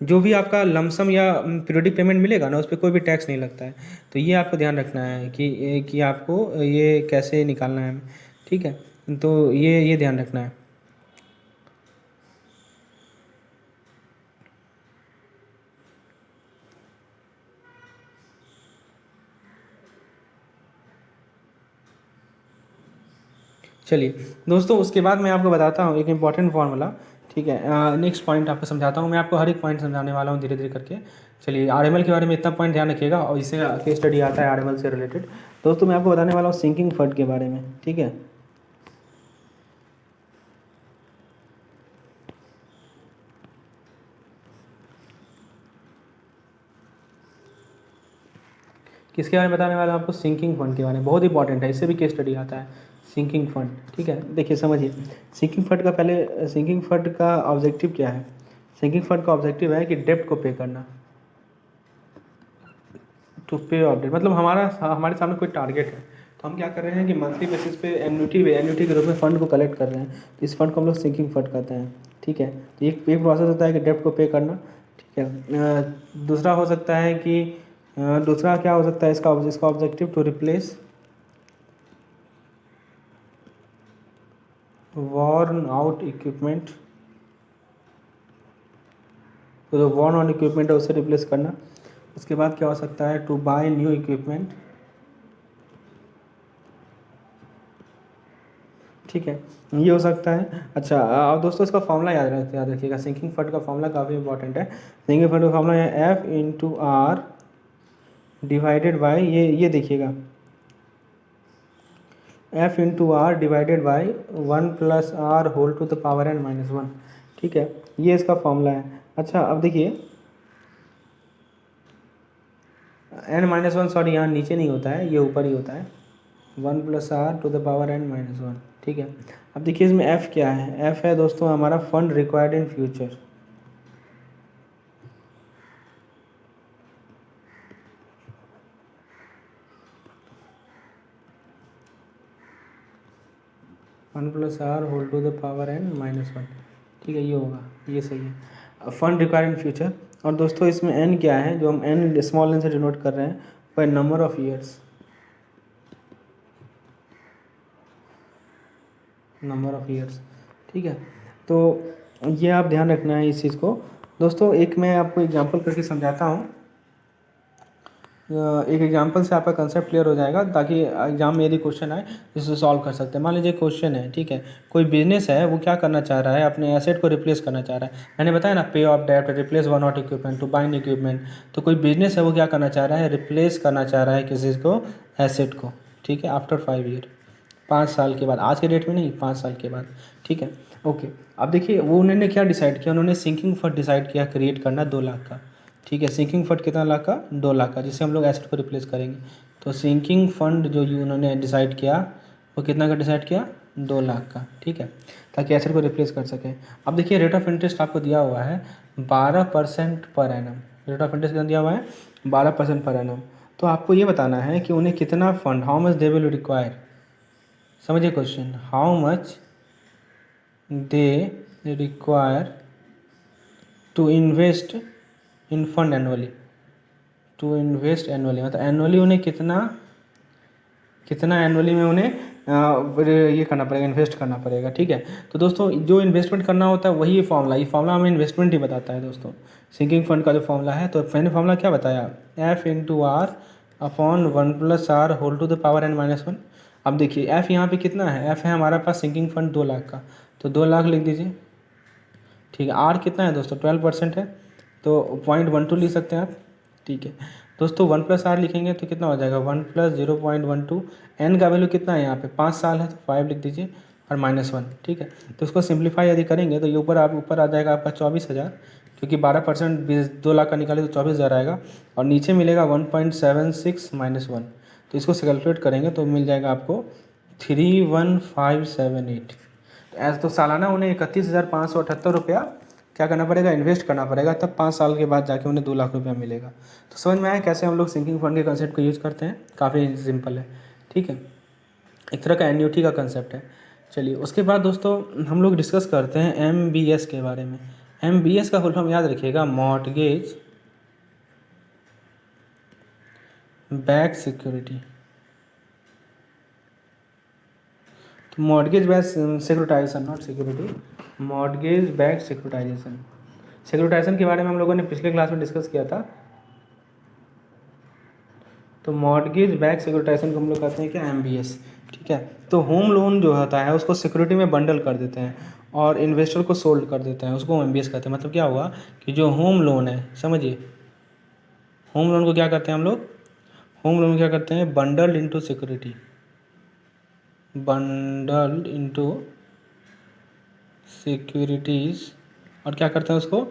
Speaker 1: जो भी आपका लमसम या पीरियोडिक पेमेंट मिलेगा ना उस पर कोई भी टैक्स नहीं लगता है। तो ये आपको ध्यान रखना है कि आपको ये कैसे निकालना है, ठीक है। तो ये ध्यान रखना है। चलिए दोस्तों, उसके बाद मैं आपको बताता हूँ एक इम्पॉर्टेंट फॉर्मूला, ठीक है। नेक्स्ट पॉइंट आपको समझाता हूँ, मैं आपको हर एक पॉइंट समझाने वाला हूँ धीरे धीरे करके। चलिए, आरएमएल के बारे में इतना पॉइंट ध्यान रखिएगा, और इससे केस स्टडी आता है आरएमएल से रिलेटेड। दोस्तों मैं आपको बताने वाला हूँ सिंकिंग फंड के बारे में, ठीक है। किसके बारे में बताने वाला हूँ आपको? सिंकिंग फंड के बारे में, बहुत इंपॉर्टेंट है, इससे भी केस स्टडी आता है, सिंकिंग फंड, ठीक है। देखिए समझिए, सिंकिंग फंड का पहले, सिंकिंग फंड का ऑब्जेक्टिव क्या है? सिंकिंग फंड का ऑब्जेक्टिव है कि डेप्ट को पे करना, टू पे ऑफ डेट। मतलब हमारे सामने कोई टारगेट है, तो हम क्या कर रहे हैं कि मंथली बेसिस पे एन्युटी के रूप में फंड को कलेक्ट कर रहे हैं, तो इस फंड को हम लोग सिंकिंग फंड कहते हैं, ठीक है। तो एक प्रोसेस होता है कि डेप्ट को पे करना, ठीक है। दूसरा हो सकता है कि दूसरा क्या हो सकता है इसका objective? To replace worn out equipment, तो जो वॉर्न आउट इक्विपमेंट है उसे रिप्लेस करना। उसके बाद क्या हो सकता है? टू बाय न्यू इक्विपमेंट, ठीक है, ये हो सकता है। अच्छा, अब दोस्तों इसका फॉर्मूला याद रखिएगा, सिंकिंग फंड का फॉर्मूला काफ़ी इंपॉर्टेंट है। सिंकिंग फंड का फॉर्मूला है F into R divided by, ये देखिएगा, F into R divided by 1 + r whole to the power n-1, ठीक है। ये इसका फॉर्मूला है। अच्छा अब देखिए, n-1, सॉरी यहाँ नीचे नहीं होता है, ये ऊपर ही होता है, 1 + r⁻n-1, ठीक है। अब देखिए इसमें f क्या है, f है दोस्तों हमारा fund required in future. One plus R whole to the power n-1, ठीक है, ये होगा, ये सही है, फंड रिक्वायर्ड इन फ्यूचर। और दोस्तों इसमें n क्या है, जो हम n स्मॉल n से डिनोट कर रहे हैं, पर number of years, number of years, ठीक है। तो ये आप ध्यान रखना है इस चीज़ को। दोस्तों एक मैं आपको एग्जांपल करके समझाता हूँ, एक एग्जांपल से आपका कंसेप्ट क्लियर हो जाएगा, ताकि एग्जाम में यदि क्वेश्चन आए जिससे सॉल्व कर सकते हैं। मान लीजिए क्वेश्चन है, ठीक है, कोई बिजनेस है, वो क्या करना चाह रहा है, अपने एसेट को रिप्लेस करना चाह रहा है। मैंने बताया ना, pay off debt, replace worn out equipment to bind equipment. तो कोई बिजनेस है, वो क्या करना चाह रहा है, रिप्लेस करना चाह रहा है किसी को, एसेट को, ठीक है, आफ्टर 5 ईयर, 5 साल के बाद, आज के डेट में नहीं, 5 साल के बाद, ठीक है, ओके। अब देखिए वो उन्होंने क्या डिसाइड किया, उन्होंने सिंकिंग फंड डिसाइड किया क्रिएट करना 2 लाख का, ठीक है। सिंकिंग फंड कितना लाख का, 2 लाख का, जिससे हम लोग एसेट को रिप्लेस करेंगे। तो सिंकिंग फंड जो उन्होंने डिसाइड किया, वो कितना का डिसाइड किया, 2 लाख का, ठीक है, ताकि एसेट को रिप्लेस कर सकें। अब देखिए रेट ऑफ इंटरेस्ट आपको दिया हुआ है 12% per annum, rate of interest कितना दिया हुआ है, 12% पर एनम। तो आपको ये बताना है कि उन्हें कितना fund, how much they will require, समझिए question, how much they require to invest in fund annually, to invest annually, मतलब एनुअली उन्हें कितना एनुअली में उन्हें ये करना पड़ेगा, इन्वेस्ट करना पड़ेगा, ठीक है। तो दोस्तों जो इन्वेस्टमेंट करना होता है वही फॉर्मूला, ये फॉर्मूला हमें इन्वेस्टमेंट ही बताता है दोस्तों, सिंकिंग फंड का जो फॉर्मूला है। तो मैंने फॉर्मूला क्या बताया, F/R/1 + R whole to the power n-1। अब देखिए F यहाँ पे कितना है, F है हमारे पास सिंकिंग फंड 2 लाख का, तो 2 लाख लिख दीजिए, ठीक है। R कितना है दोस्तों, 12% है, तो 0.12 लिख सकते हैं आप, ठीक है। दोस्तों 1 + R लिखेंगे तो कितना हो जाएगा, 1 + 0.12, n का वैल्यू कितना है यहाँ पे, 5 साल है, तो 5 लिख दीजिए, और -1, ठीक है। तो उसको सिंप्लीफाई यदि करेंगे तो ये ऊपर आ जाएगा आपका 24,000, क्योंकि 12% 2 लाख का निकाले तो 24,000 आएगा, और नीचे मिलेगा 1.76 -1। तो इसको कैलकुलेट करेंगे तो मिल जाएगा आपको 31578। तो ऐसा तो सालाना उन्हें 31,578 रुपया क्या करना पड़ेगा, इन्वेस्ट करना पड़ेगा, तब 5 साल के बाद जाके उन्हें 2 लाख रुपया मिलेगा। तो समझ में आया कैसे हम लोग सिंकिंग फंड के कंसेप्ट को यूज़ करते हैं, काफ़ी सिंपल है, ठीक है, एक तरह का एन्युटी का कंसेप्ट है। चलिए उसके बाद दोस्तों हम लोग डिस्कस करते हैं MBS के बारे में। MBS का फुल फॉर्म याद रखिएगा, मॉर्टगेज बैक सिक्योरिटी। तो mortgage back securitisation, not security, mortgage back securitisation. Securitisation के बारे में हम लोगों ने पिछले क्लास में डिस्कस किया था। तो मॉर्टगेज बैक सिक्योरिटाइजेशन को हम लोग कहते हैं क्या, MBS, ठीक है। तो होम लोन जो होता है उसको सिक्योरिटी में बंडल कर देते हैं और इन्वेस्टर को सोल्ड कर देते हैं, उसको MBS कहते हैं। मतलब क्या हुआ कि जो होम लोन है, समझिए, होम लोन को क्या करते हैं हम लोग, होम लोन क्या करते हैं, bundled into security, bundled into securities, और क्या करते हैं उसको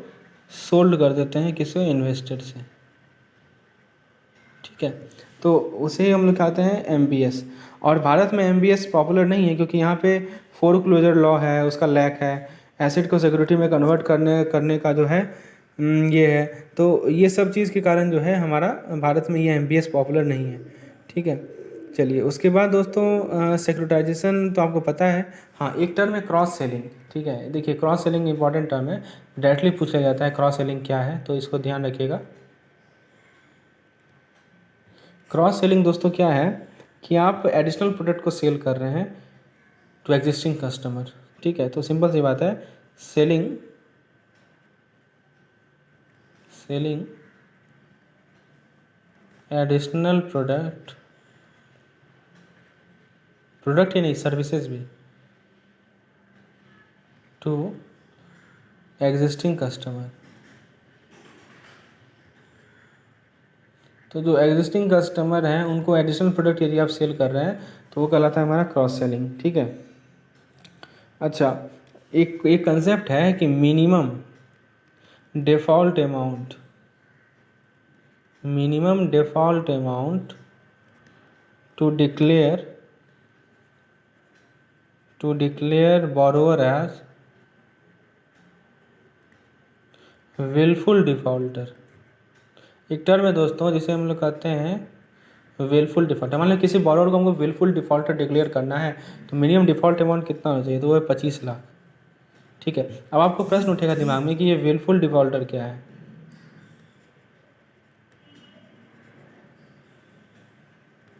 Speaker 1: सोल्ड कर देते हैं किससे, इन्वेस्टर से, ठीक है। तो उसे हम लोग कहते हैं MBS। और भारत में MBS पॉपुलर नहीं है क्योंकि यहाँ पे फोरक्लोजर लॉ है, उसका लैक है, एसेट को सिक्योरिटी में कन्वर्ट करने का जो है ये है। तो ये सब चीज़ के कारण जो है हमारा भारत में ये MBS पॉपुलर नहीं है, ठीक है। चलिए उसके बाद दोस्तों सिक्योरिटाइजेशन तो आपको पता है। हाँ, एक टर्म है क्रॉस सेलिंग, ठीक है। देखिए क्रॉस सेलिंग इंपॉर्टेंट टर्म है, डायरेक्टली पूछा जाता है क्रॉस सेलिंग क्या है, तो इसको ध्यान रखिएगा। क्रॉस सेलिंग दोस्तों क्या है कि आप एडिशनल प्रोडक्ट को सेल कर रहे हैं टू एग्जिस्टिंग कस्टमर, ठीक है। तो सिंपल सी बात है, सेलिंग एडिशनल प्रोडक्ट ही नहीं, सर्विसेज भी, टू एग्जिस्टिंग कस्टमर। तो जो एग्जिस्टिंग कस्टमर हैं उनको एडिशनल प्रोडक्ट यदि आप सेल कर रहे हैं तो वो कहलाता है हमारा क्रॉस सेलिंग, ठीक है। अच्छा, एक कंसेप्ट है कि minimum default amount, minimum default amount to declare borrower as wilful defaulter. एक टर्म है दोस्तों जिसे हम लोग कहते हैं विलफुल डिफ़ॉल्टर। मान लो किसी बोरोअर को हमको विलफुल डिफ़ॉल्टर डिक्लेयर करना है तो मिनिमम डिफ़ॉल्ट अमाउंट कितना होना चाहिए, तो वो है 25 लाख। ठीक है, अब आपको प्रश्न उठेगा दिमाग में कि ये विलफुल डिफ़ॉल्टर क्या है।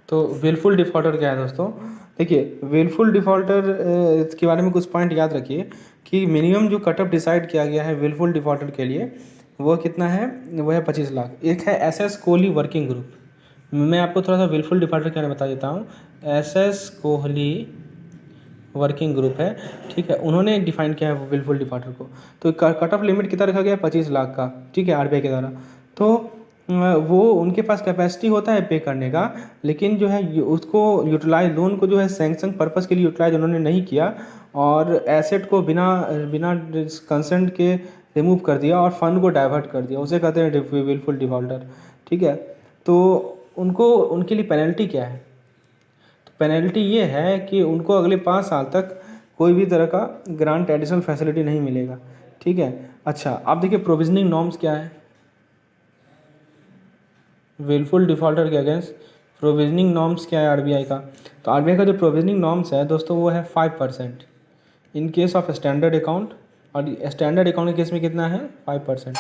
Speaker 1: तो विलफुल डिफ़ॉल्टर क्या है दोस्तों, देखिए विलफुल डिफ़ॉल्टर के बारे में कुछ पॉइंट याद रखिए कि मिनिमम जो कट ऑफ डिसाइड किया गया है विलफुल डिफ़ॉल्टर के लिए वो कितना है, वो है 25 लाख। एक है एसएस कोहली वर्किंग ग्रुप। मैं आपको थोड़ा सा विलफुल डिफ़ॉल्टर क्या है बता देता हूँ। एसएस कोहली वर्किंग ग्रुप है, ठीक है, उन्होंने डिफाइन किया है विलफुल डिफ़ॉल्टर को। तो कट ऑफ लिमिट कितना रखा गया है, 25 लाख का, ठीक है, आरबीआई के द्वारा। तो वो उनके पास कैपेसिटी होता है पे करने का, लेकिन जो है उसको यूटिलाइज, लोन को जो है सैंक्शन पर्पज़ के लिए यूटिलाइज उन्होंने नहीं किया और एसेट को बिना बिना कंसेंट के रिमूव कर दिया और फंड को डाइवर्ट कर दिया, उसे कहते हैं विलफुल डिफ़ॉल्टर। ठीक है, तो उनको उनके लिए पेनल्टी क्या है, तो पेनल्टी ये है कि उनको अगले 5 साल तक कोई भी तरह का ग्रांट एडिशनल फैसिलिटी नहीं मिलेगा। ठीक है, अच्छा आप देखिए प्रोविजनिंग नॉर्म्स क्या है विलफुल डिफ़ॉल्टर के अगेंस्ट। प्रोविजनिंग नॉर्म्स क्या है आरबीआई का, तो आरबीआई का जो प्रोविजनिंग नॉर्म्स है दोस्तों वो है 5% in case of standard account, और स्टैंडर्ड अकाउंट के केस में कितना है 5%।